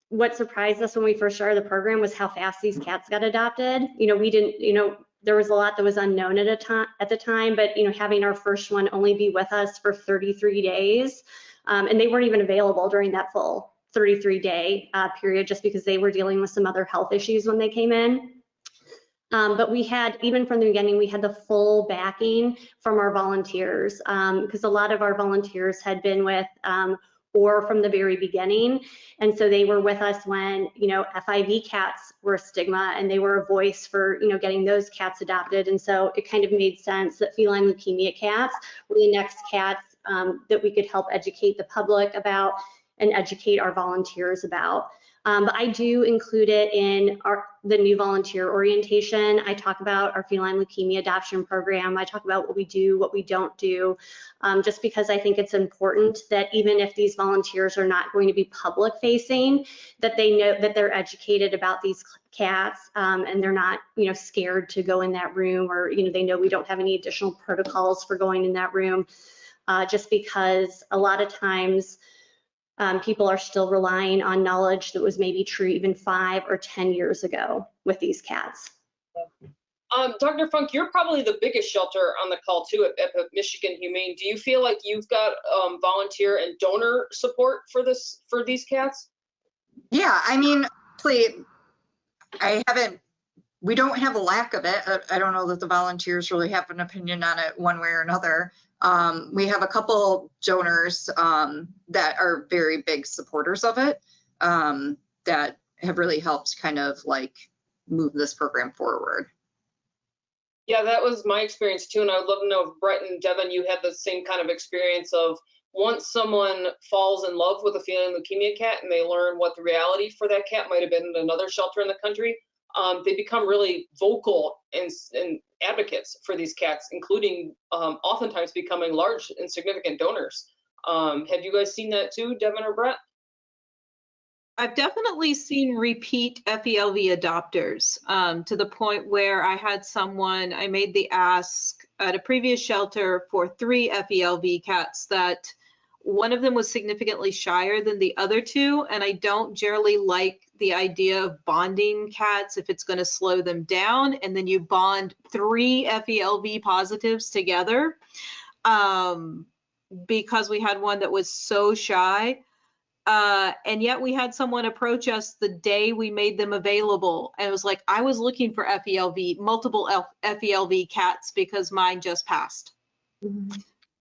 What surprised us when we first started the program was how fast these cats got adopted. We didn't, there was a lot that was unknown at the time, but having our first one only be with us for 33 days, and they weren't even available during that full 33-day period, just because they were dealing with some other health issues when they came in. But we had, even from the beginning, we had the full backing from our volunteers, because a lot of our volunteers had been with OR from the very beginning. And so they were with us when, FeLV cats were a stigma, and they were a voice for, getting those cats adopted. And so it kind of made sense that feline leukemia cats were the next cats that we could help educate the public about and educate our volunteers about. But I do include it in the new volunteer orientation. I talk about our feline leukemia adoption program. I talk about what we do, what we don't do, just because I think it's important that even if these volunteers are not going to be public facing, that they know that they're educated about these cats, and they're not, you know, scared to go in that room, or, you know, they know we don't have any additional protocols for going in that room, just because a lot of times people are still relying on knowledge that was maybe true even 5 or 10 years ago with these cats. Dr. Funke, you're probably the biggest shelter on the call too at Michigan Humane. Do you feel like you've got volunteer and donor support for these cats? Yeah, I mean, we don't have a lack of it. I don't know that the volunteers really have an opinion on it one way or another. We have a couple donors that are very big supporters of it, that have really helped kind of like move this program forward. Yeah, that was my experience too, and I would love to know if Brett and Devon, you had the same kind of experience of once someone falls in love with a feline leukemia cat and they learn what the reality for that cat might have been in another shelter in the country, they become really vocal and advocates for these cats, including oftentimes becoming large and significant donors. Have you guys seen that too, Devon or Brett? I've definitely seen repeat FeLV adopters, to the point where I had someone, I made the ask at a previous shelter for 3 FeLV cats that one of them was significantly shyer than the other 2, and I don't generally like the idea of bonding cats if it's going to slow them down, and then you bond 3 FeLV positives together, because we had one that was so shy. And yet we had someone approach us the day we made them available, and it was like, I was looking for FeLV, multiple FeLV cats because mine just passed,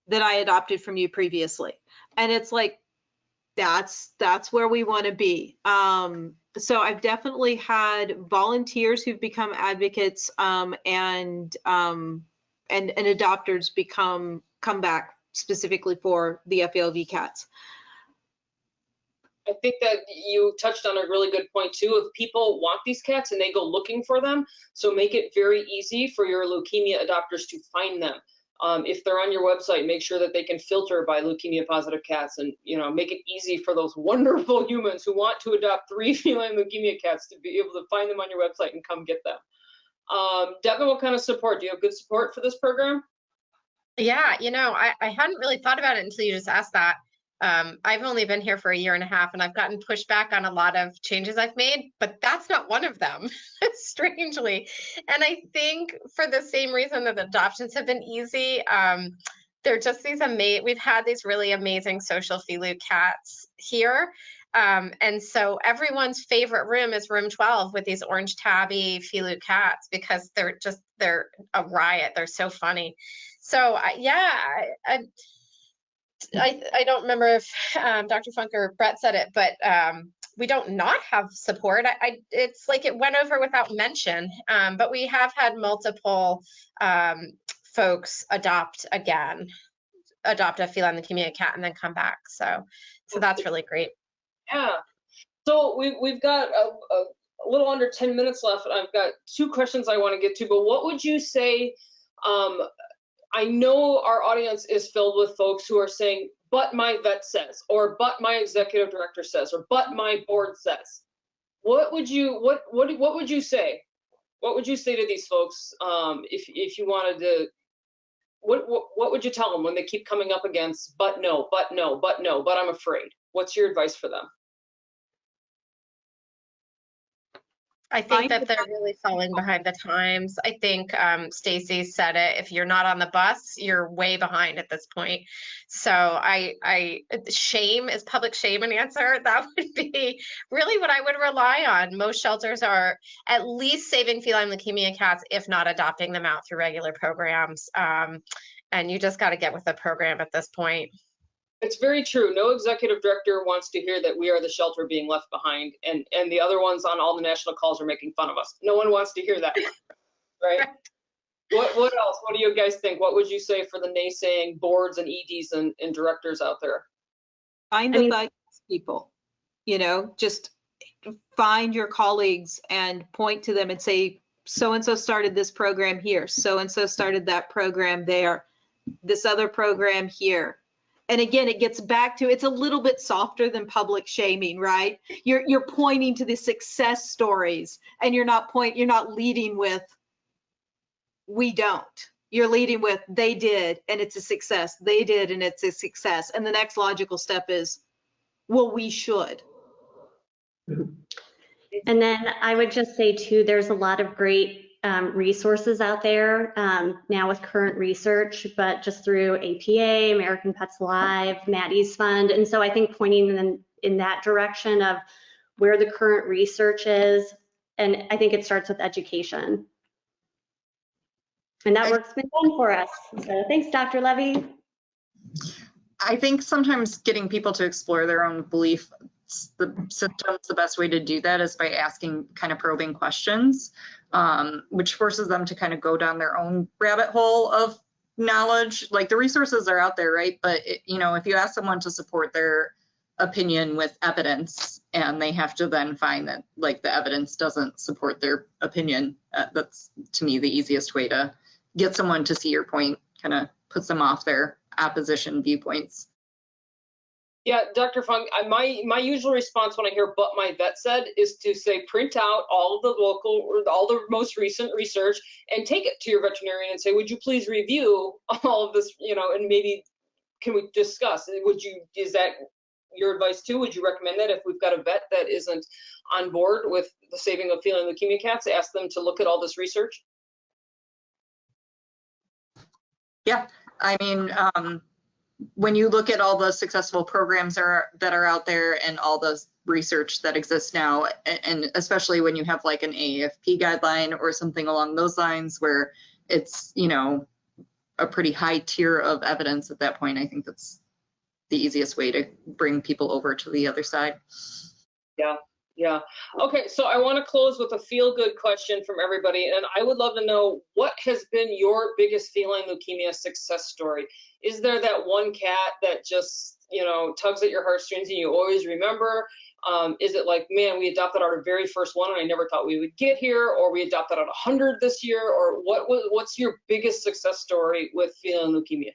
that I adopted from you previously. And it's like, that's where we want to be. So I've definitely had volunteers who've become advocates, and adopters come back specifically for the FeLV cats. I think that you touched on a really good point too. If people want these cats and they go looking for them, so make it very easy for your leukemia adopters to find them. If they're on your website, make sure that they can filter by leukemia positive cats, and, you know, make it easy for those wonderful humans who want to adopt 3 feline leukemia cats to be able to find them on your website and come get them. Devon, what kind of support? Do you have good support for this program? Yeah, you know, I hadn't really thought about it until you just asked that. I've only been here for a year and a half, and I've gotten pushback on a lot of changes I've made, but that's not one of them, strangely. And I think for the same reason that adoptions have been easy, they're just these we've had these really amazing social Felu cats here. And so everyone's favorite room is room 12 with these orange tabby Felu cats, because they're a riot. They're so funny. So yeah, I don't remember if Dr. Funke or Brett said it, but we don't not have support. It's like it went over without mention, but we have had multiple folks adopt a feline leukemia cat and then come back. So that's really great. Yeah. So we've got a little under 10 minutes left, and I've got 2 questions I want to get to, but what would you say, I know our audience is filled with folks who are saying, but my vet says, or but my executive director says, or but my board says. What would you say? What would you say to these folks if you wanted to? What would you tell them when they keep coming up against but no, but no, but no, but I'm afraid? What's your advice for them? I think that they're really falling behind the times. I think Stacy said it. If you're not on the bus, you're way behind at this point. So shame, is public shame an answer? That would be really what I would rely on. Most shelters are at least saving feline leukemia cats, if not adopting them out through regular programs. And you just got to get with the program at this point. It's very true. No executive director wants to hear that we are the shelter being left behind, and the other ones on all the national calls are making fun of us. No one wants to hear that, right? What else? What do you guys think? What would you say for the naysaying boards and EDs and directors out there? Find the right people, you know, just find your colleagues and point to them and say, so-and-so started this program here, so-and-so started that program there, this other program here. And again, it gets back to, it's a little bit softer than public shaming, right? You're pointing to the success stories, and you're not leading with, we don't. You're leading with, they did, and it's a success. They did, and it's a success. And the next logical step is, well, we should. And then I would just say too, there's a lot of great resources out there now with current research, but just through APA, American Pets Alive, Maddie's Fund. And so I think pointing them in that direction of where the current research is, and I think it starts with education. And that work's been done for us. So thanks, Dr. Levy. I think sometimes getting people to explore their own belief symptoms, the best way to do that is by asking kind of probing questions, which forces them to kind of go down their own rabbit hole of knowledge. Like, the resources are out there, right? But you know, if you ask someone to support their opinion with evidence and they have to then find that like the evidence doesn't support their opinion, that's to me the easiest way to get someone to see your point, kind of puts them off their opposition viewpoints. Yeah, Dr. Funke, my usual response when I hear "but my vet said" is to say, print out all of the local or all the most recent research and take it to your veterinarian and say, would you please review all of this, you know, and maybe can we discuss? Is that your advice too? Would you recommend that if we've got a vet that isn't on board with the saving of feline leukemia cats, ask them to look at all this research? Yeah, I mean, when you look at all the successful programs that are out there and all the research that exists now, and especially when you have like an AAFP guideline or something along those lines where it's, you know, a pretty high tier of evidence at that point, I think that's the easiest way to bring people over to the other side. Yeah. Okay, so I want to close with a feel-good question from everybody, and I would love to know, what has been your biggest feline leukemia success story? Is there that one cat that just, you know, tugs at your heartstrings and you always remember? Is it like, man, we adopted our very first one and I never thought we would get here, or we adopted out 100 this year, or what's your biggest success story with feline leukemia?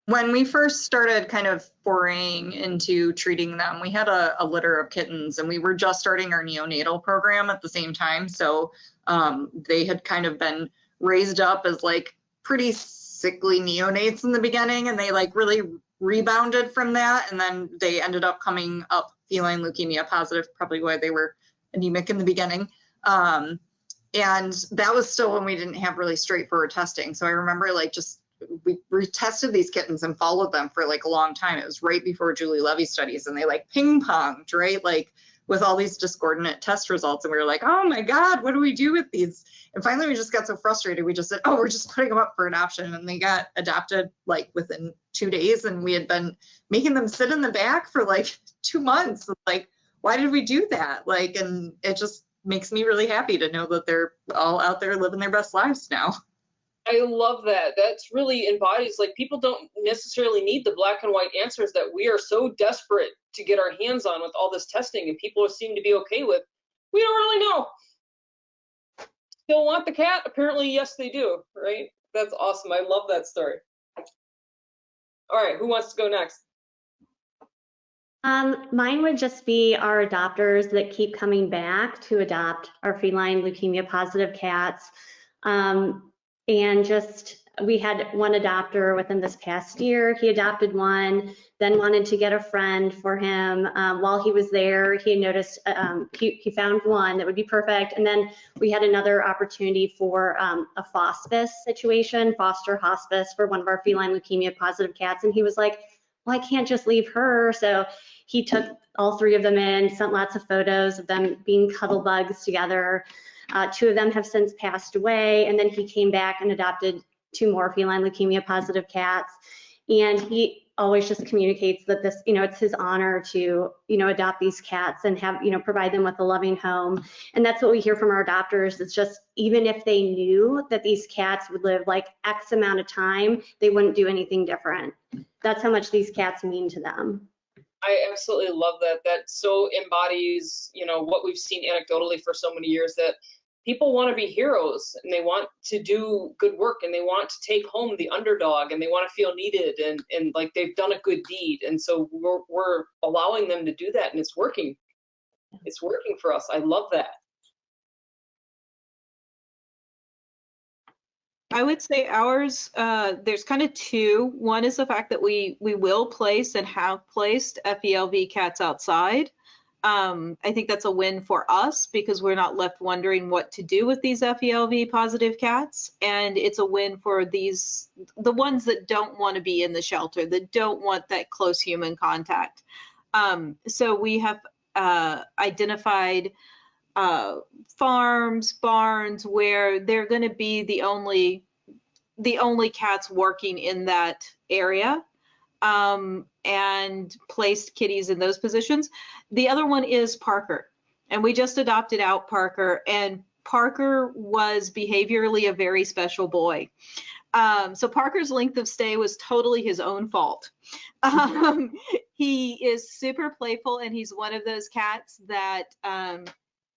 When we first started kind of foraying into treating them, we had a litter of kittens, and we were just starting our neonatal program at the same time. So they had kind of been raised up as like pretty sickly neonates in the beginning, and they like really rebounded from that. And then they ended up coming up feline leukemia positive, probably why they were anemic in the beginning. And that was still when we didn't have really straightforward testing. So I remember like we retested these kittens and followed them for like a long time. It was right before Julie Levy studies, and they like ping-ponged, right? Like with all these discordant test results. And we were like, oh my God, what do we do with these? And finally we just got so frustrated. We just said, oh, we're just putting them up for adoption. And they got adopted like within 2 days. And we had been making them sit in the back for like 2 months. Like, why did we do that? Like, and it just makes me really happy to know that they're all out there living their best lives now. I love that. That's really embodies, like, people don't necessarily need the black and white answers that we are so desperate to get our hands on with all this testing, and people seem to be okay with. We don't really know. Still want the cat? Apparently, yes, they do, right? That's awesome. I love that story. All right, who wants to go next? Mine would just be our adopters that keep coming back to adopt our feline leukemia positive cats. And just, we had one adopter within this past year. He adopted one, then wanted to get a friend for him. While he was there, he noticed, he found one that would be perfect. And then we had another opportunity for a hospice situation, foster hospice for one of our feline leukemia positive cats. And he was like, well, I can't just leave her. So he took all 3 of them in, sent lots of photos of them being cuddle bugs together. 2 of them have since passed away, and then he came back and adopted 2 more feline leukemia positive cats. And he always just communicates that this, you know, it's his honor to, you know, adopt these cats and have, you know, provide them with a loving home. And that's what we hear from our adopters. It's just, even if they knew that these cats would live like X amount of time, they wouldn't do anything different. That's how much these cats mean to them. I absolutely love that. That so embodies, you know, what we've seen anecdotally for so many years, that people want to be heroes and they want to do good work and they want to take home the underdog and they want to feel needed and like they've done a good deed. And so we're allowing them to do that, and it's working. It's working for us. I love that. I would say ours, there's kind of two. One is the fact that we will place and have placed FeLV cats outside. I think that's a win for us because we're not left wondering what to do with these FeLV positive cats. And it's a win for the ones that don't want to be in the shelter, that don't want that close human contact. So we have identified farms, barns where they're going to be the only cats working in that area, and placed kitties in those positions. The other one is Parker, and we just adopted out Parker, and Parker was behaviorally a very special boy. So Parker's length of stay was totally his own fault. He is super playful, and he's one of those cats that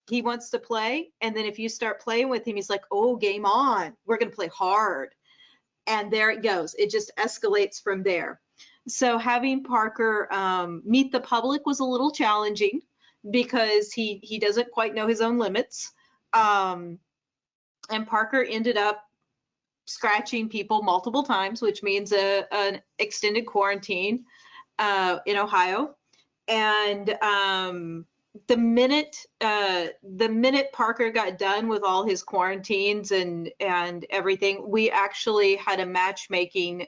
he wants to play, and then if you start playing with him, he's like, oh, game on, we're going to play hard. And there it goes. It just escalates from there. So having Parker meet the public was a little challenging because he doesn't quite know his own limits. And Parker ended up scratching people multiple times, which means an extended quarantine in Ohio. And the minute Parker got done with all his quarantines and everything, we actually had a matchmaking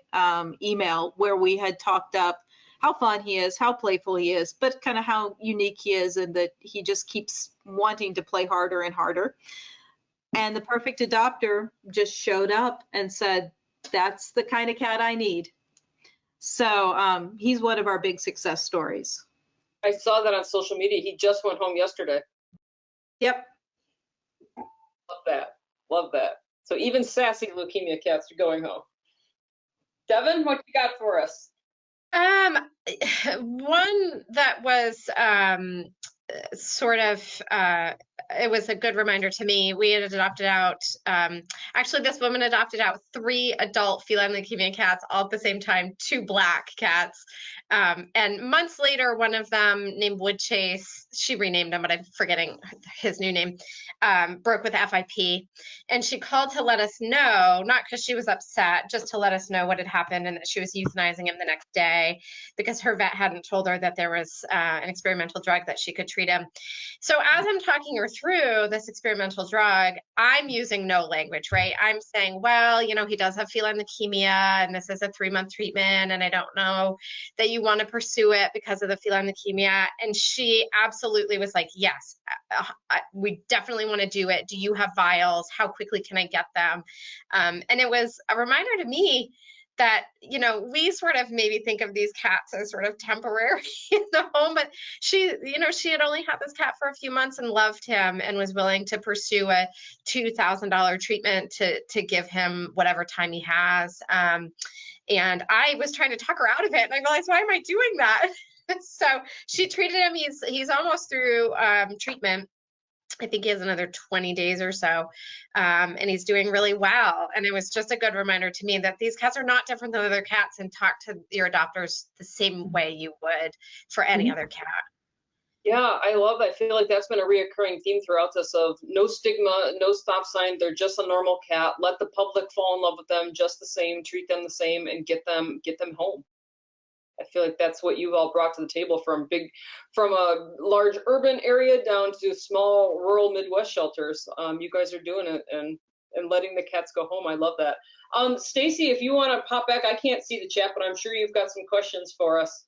email where we had talked up how fun he is, how playful he is, but kind of how unique he is, and that he just keeps wanting to play harder and harder. And the perfect adopter just showed up and said, that's the kind of cat I need. So he's one of our big success stories. I saw that on social media. He just went home yesterday. Yep. Love that. Love that. So even sassy leukemia cats are going home. Devon, what you got for us? One that was it was a good reminder to me. We had adopted out, actually this woman adopted out 3 adult feline leukemia cats all at the same time, 2 black cats. And months later, one of them named Woodchase, she renamed him, but I'm forgetting his new name, broke with FIP. And she called to let us know, not because she was upset, just to let us know what had happened and that she was euthanizing him the next day because her vet hadn't told her that there was an experimental drug that she could treat him. So as I'm talking her through this experimental drug, I'm using no language, right? I'm saying, well, you know, he does have feline leukemia and this is a 3-month treatment and I don't know that you want to pursue it because of the feline leukemia. And she absolutely was like, yes, we definitely want to do it. Do you have vials? How quickly can I get them? And it was a reminder to me that, you know, we sort of maybe think of these cats as sort of temporary in the home, but she, you know, she had only had this cat for a few months and loved him and was willing to pursue a $2,000 treatment to give him whatever time he has. And I was trying to talk her out of it, and I realized, why am I doing that? So she treated him. He's almost through treatment. I think he has another 20 days or so, and he's doing really well. And it was just a good reminder to me that these cats are not different than other cats, and talk to your adopters the same way you would for any other cat. Yeah, I love that. I feel like that's been a reoccurring theme throughout this of no stigma, no stop sign. They're just a normal cat. Let the public fall in love with them just the same, treat them the same, and get them home. I feel like that's what you've all brought to the table from a large urban area down to small rural Midwest shelters. You guys are doing it and letting the cats go home. I love that. Stacy, if you want to pop back, I can't see the chat, but I'm sure you've got some questions for us.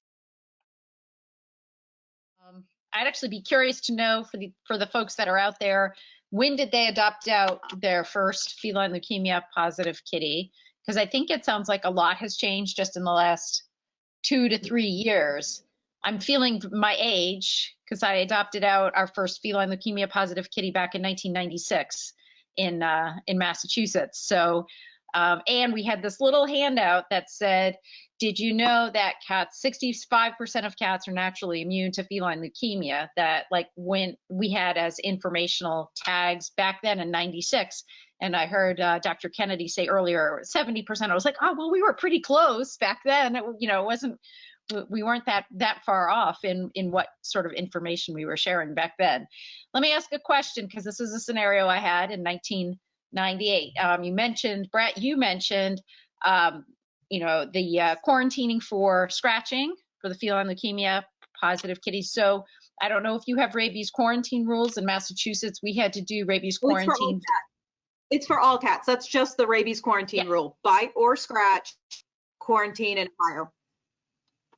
I'd actually be curious to know for the folks that are out there, when did they adopt out their first feline leukemia positive kitty? Because I think it sounds like a lot has changed just in the last 2 to 3 years. I'm feeling my age because I adopted out our first feline leukemia positive kitty back in 1996 in Massachusetts. So And we had this little handout that said, did you know that cats, 65% of cats are naturally immune to feline leukemia? That like when we had as informational tags back then in 96, and I heard Dr. Kennedy say earlier, 70%, I was like, oh, well, we were pretty close back then. It wasn't, we weren't that far off in what sort of information we were sharing back then. Let me ask a question, because this is a scenario I had in 1998. You mentioned, Brett, the quarantining for scratching for the feline leukemia positive kitties. So I don't know if you have rabies quarantine rules in Massachusetts. We had to do rabies quarantine. It's for all cats. That's just the rabies quarantine rule. Bite or scratch, quarantine in Ohio.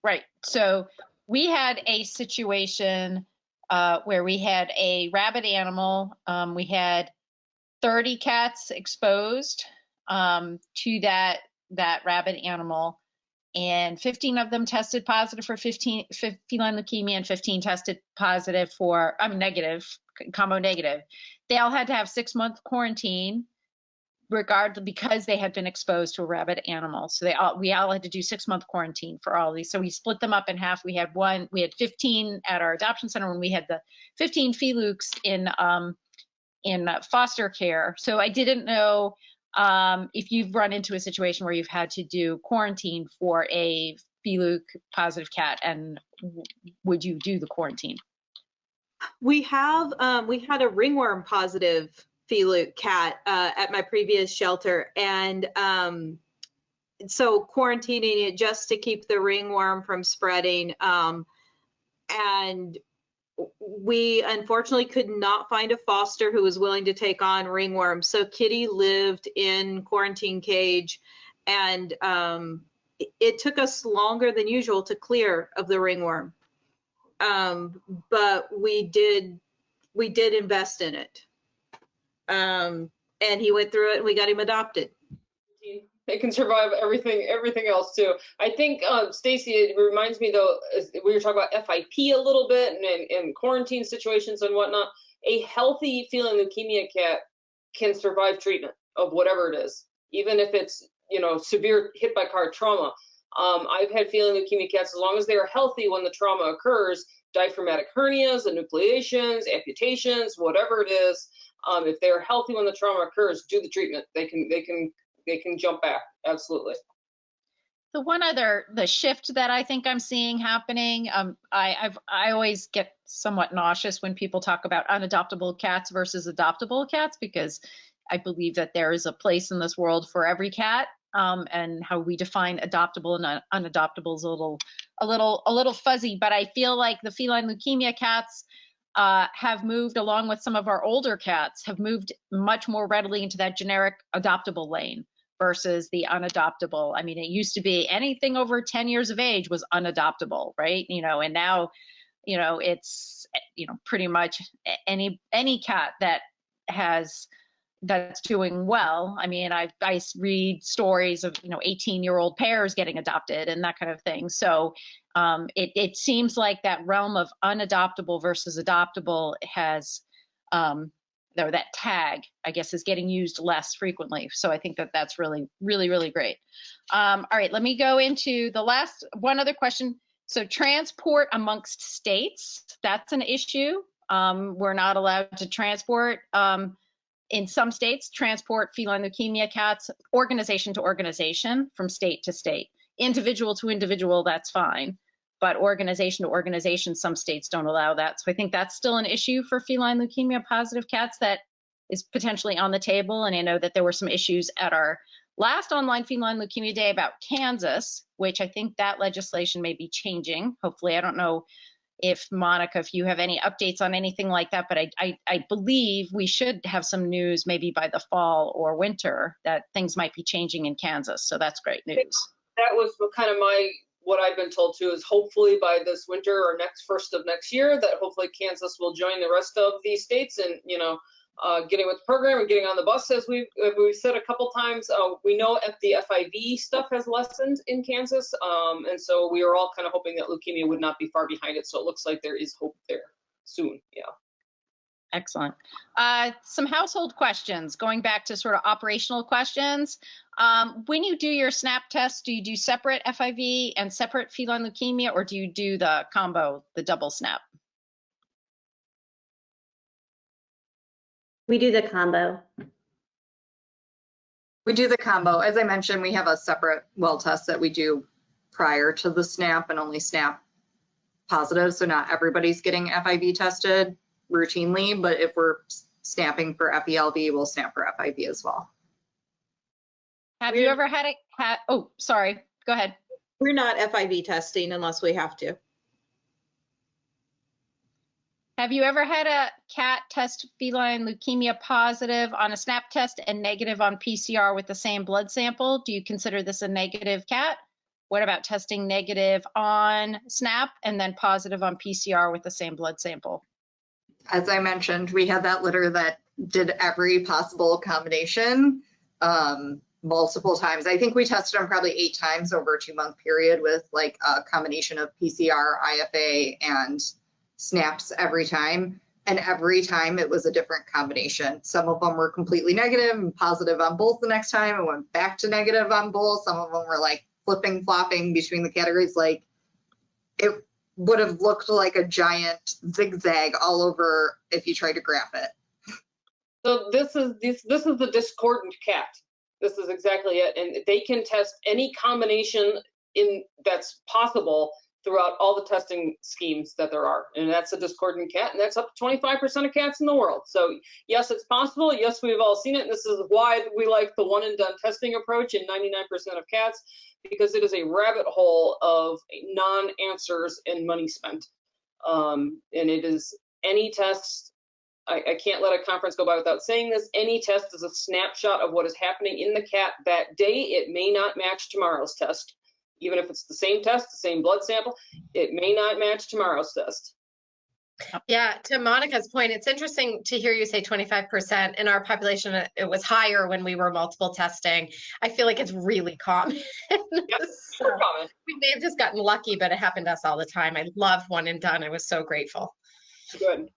Right. So we had a situation where we had a rabid animal. We had 30 cats exposed to that rabid animal, and 15 of them tested positive for feline leukemia, and 15 tested positive for, combo negative. They all had to have 6-month quarantine because they had been exposed to a rabid animal. So we all had to do 6-month quarantine for all these. So we split them up in half. We had 15 at our adoption center when we had the 15 FeLukes in foster care. So I didn't know if you've run into a situation where you've had to do quarantine for a FeLuke positive cat, and would you do the quarantine? We had a ringworm positive FeLuke cat at my previous shelter, and so quarantining it just to keep the ringworm from spreading. And we unfortunately could not find a foster who was willing to take on ringworm. So Kitty lived in quarantine cage, and it took us longer than usual to clear of the ringworm. But we did invest in it. And he went through it, and we got him adopted. It can survive everything else too. I think, Stacy, it reminds me though, we were talking about FIP a little bit and quarantine situations and whatnot. A healthy feline leukemia cat can survive treatment of whatever it is, even if it's, severe hit by car trauma. I've had feline leukemia cats, as long as they are healthy when the trauma occurs, diaphragmatic hernias, enucleations, amputations, whatever it is. If they're healthy when the trauma occurs, do the treatment. They can jump back. Absolutely. The shift that I think I'm seeing happening, I always get somewhat nauseous when people talk about unadoptable cats versus adoptable cats, because I believe that there is a place in this world for every cat, and how we define adoptable and unadoptable is a little fuzzy. But I feel like the feline leukemia cats have moved, along with some of our older cats, have moved much more readily into that generic adoptable lane versus the unadoptable. I mean, it used to be anything over 10 years of age was unadoptable, right? And now, it's, pretty much any cat that's doing well. I mean, I read stories of, 18-year-old pairs getting adopted and that kind of thing. So it seems like that realm of unadoptable versus adoptable has, or that tag, I guess, is getting used less frequently. So I think that's really, really, really great. All right, let me go into the last one other question. So transport amongst states, that's an issue. We're not allowed to transport. In some states, transport feline leukemia cats organization to organization from state to state. Individual to individual, that's fine. But organization to organization, some states don't allow that. So I think that's still an issue for feline leukemia positive cats that is potentially on the table. And I know that there were some issues at our last online feline leukemia day about Kansas, which I think that legislation may be changing. Hopefully, I don't know if Monica, if you have any updates on anything like that, but I believe we should have some news maybe by the fall or winter that things might be changing in Kansas. So that's great news. That was kind of what I've been told too, is hopefully by this winter or first of next year, that hopefully Kansas will join the rest of these states and, getting with the program and getting on the bus, as we've said a couple times. We know the FIV stuff has lessened in Kansas, and so we are all kind of hoping that leukemia would not be far behind it. So it looks like there is hope there soon. Yeah. Excellent. Some household questions, going back to sort of operational questions. When you do your SNAP test, do you do separate FIV and separate feline leukemia, or do you do the combo, the double SNAP? We do the combo. We do the combo. As I mentioned, we have a separate well test that we do prior to the SNAP and only SNAP positive. So not everybody's getting FIV tested routinely, but if we're snapping for FeLV, we'll snap for FIV as well. Have you ever had a cat? Oh, sorry. Go ahead. We're not FIV testing unless we have to. Have you ever had a cat test feline leukemia positive on a SNAP test and negative on PCR with the same blood sample? Do you consider this a negative cat? What about testing negative on SNAP and then positive on PCR with the same blood sample? As I mentioned, we had that litter that did every possible combination multiple times. I think we tested them probably 8 times over a 2-month period with like a combination of PCR, IFA, and SNAPs every time. And every time it was a different combination. Some of them were completely negative and positive on both the next time and went back to negative on both. Some of them were like flipping, flopping between the categories. Like it would have looked like a giant zigzag all over if you tried to graph it. So this is the discordant cat. This is exactly it. And they can test any combination that's possible throughout all the testing schemes that there are. And that's a discordant cat, and that's up to 25% of cats in the world. So yes, it's possible. Yes, we've all seen it. This is why we like the one and done testing approach in 99% of cats, because it is a rabbit hole of non-answers and money spent. And it is any test. I can't let a conference go by without saying this. Any test is a snapshot of what is happening in the cat that day. It may not match tomorrow's test. Even if it's the same test, the same blood sample, it may not match tomorrow's test. Yeah, to Monica's point, it's interesting to hear you say 25%. In our population, it was higher when we were multiple testing. I feel like it's really common. Yep, So common. we may have just gotten lucky, but it happened to us all the time. I love one and done. I was so grateful. Good.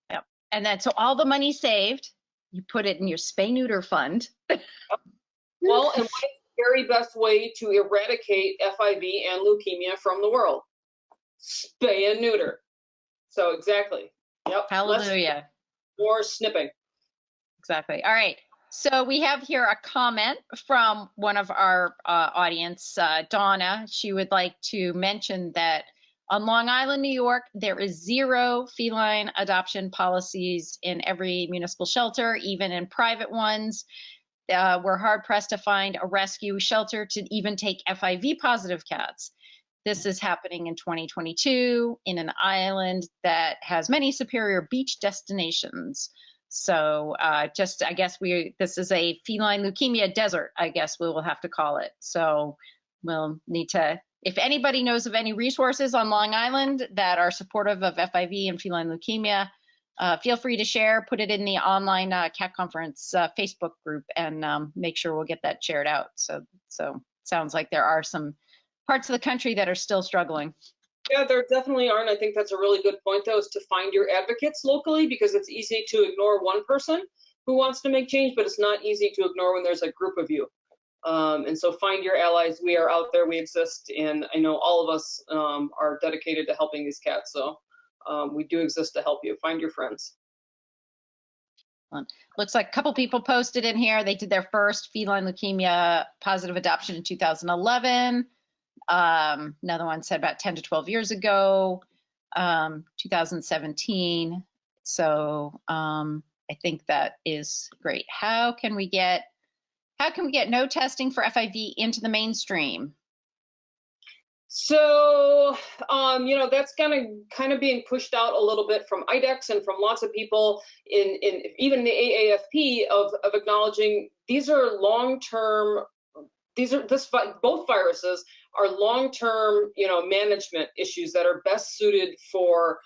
Yep. And then, so all the money saved, you put it in your spay-neuter fund. Well, and what is the very best way to eradicate FIV and leukemia from the world? Spay and neuter. So exactly. Yep. Hallelujah. More snipping. Exactly. All right. So we have here a comment from one of our audience, Donna. She would like to mention that on Long Island, New York, there is 0 feline adoption policies in every municipal shelter, even in private ones. We're hard pressed to find a rescue shelter to even take FIV positive cats. This is happening in 2022 in an island that has many superior beach destinations. So I guess this is a feline leukemia desert, I guess we will have to call it. So we'll need to, if anybody knows of any resources on Long Island that are supportive of FIV and feline leukemia, feel free to share, put it in the online cat conference Facebook group, and make sure we'll get that shared out. So sounds like there are some parts of the country that are still struggling. Yeah, there definitely are, and I think that's a really good point, though, is to find your advocates locally, because it's easy to ignore one person who wants to make change, but it's not easy to ignore when there's a group of you. And so find your allies. We are out there, we exist, and I know all of us are dedicated to helping these cats. So we do exist to help you. Find your friends. Looks like a couple people posted in here. They did their first feline leukemia positive adoption in 2011. Another one said about 10 to 12 years ago, 2017. So I think that is great. How can we get no testing for FIV into the mainstream? So, that's kind of being pushed out a little bit from IDEX and from lots of people in even the AAFP of acknowledging these are long-term, both viruses are long-term, management issues that are best suited for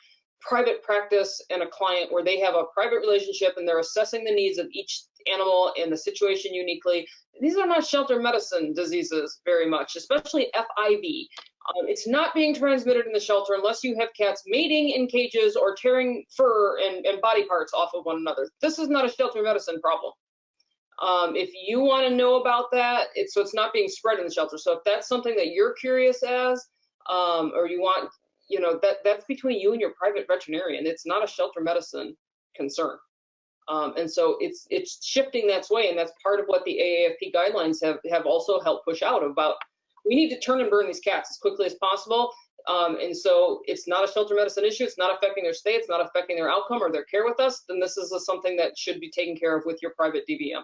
private practice and a client where they have a private relationship and they're assessing the needs of each animal and the situation uniquely. These are not shelter medicine diseases very much, especially FIV. It's not being transmitted in the shelter unless you have cats mating in cages or tearing fur and body parts off of one another. This is not a shelter medicine problem. If you want to know about that, so it's not being spread in the shelter. So if that's something that you're curious as, or you want, you know, that's between you and your private veterinarian. It's not a shelter medicine concern. And so it's shifting that way, and that's part of what the AAFP guidelines have also helped push out about. We need to turn and burn these cats as quickly as possible. And so it's not a shelter medicine issue. It's not affecting their stay. It's not affecting their outcome or their care with us. Then this is something that should be taken care of with your private DVM.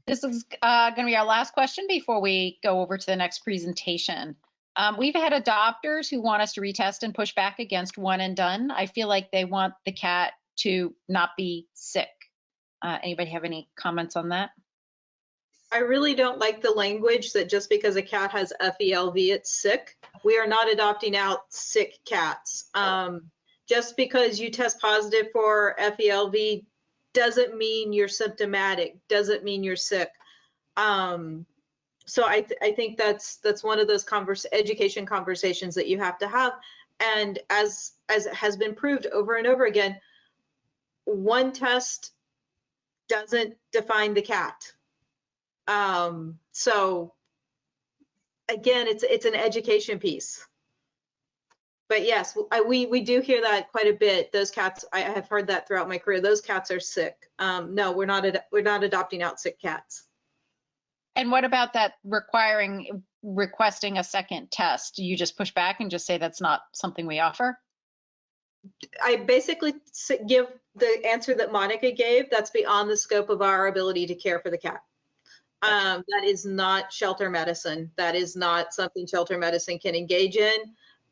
This is going to be our last question before we go over to the next presentation. We've had adopters who want us to retest and push back against one and done. I feel like they want the cat to not be sick. Anybody have any comments on that? I really don't like the language that just because a cat has FeLV, it's sick. We are not adopting out sick cats. Just because you test positive for FeLV doesn't mean you're symptomatic, doesn't mean you're sick. So I think that's one of those education conversations that you have to have. And as it has been proved over and over again, one test doesn't define the cat. So again, it's an education piece. But yes, we do hear that quite a bit. Those cats, I have heard that throughout my career. Those cats are sick. No, we're not adopting out sick cats. And what about that requesting a second test? Do you just push back and just say that's not something we offer? I basically give the answer that Monica gave. That's beyond the scope of our ability to care for the cat. That is not shelter medicine. That is not something shelter medicine can engage in.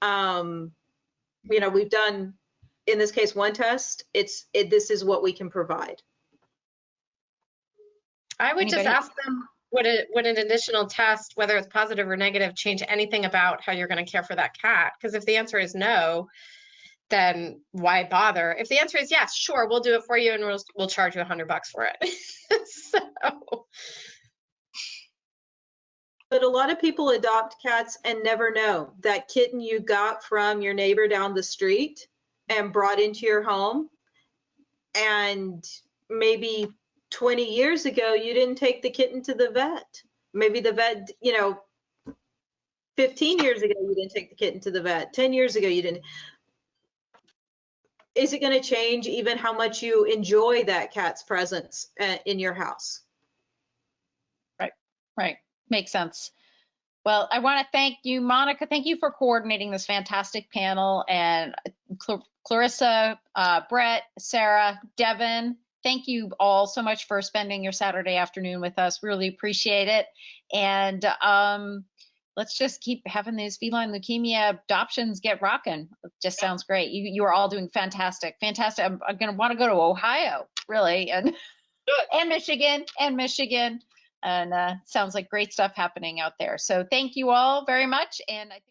You know, we've done, in this case, one test. This is what we can provide. I would just ask them, would an additional test, whether it's positive or negative, change anything about how you're going to care for that cat? Because if the answer is no, then why bother? If the answer is yes, sure, we'll do it for you and we'll charge you $100 for it. So. But a lot of people adopt cats and never know that kitten you got from your neighbor down the street and brought into your home. And maybe 20 years ago, you didn't take the kitten to the vet. Maybe the vet, 15 years ago, you didn't take the kitten to the vet. 10 years ago, you didn't. Is it going to change even how much you enjoy that cat's presence in your house? Right. Makes sense. Well, I want to thank you, Monica. Thank you for coordinating this fantastic panel. And Clarissa, Brett, Sarah, Devon, thank you all so much for spending your Saturday afternoon with us. Really appreciate it. And let's just keep having these feline leukemia adoptions get rocking. It just sounds great. You are all doing fantastic. Fantastic. I'm going to want to go to Ohio, really, and Michigan. And sounds like great stuff happening out there. So thank you all very much. And I think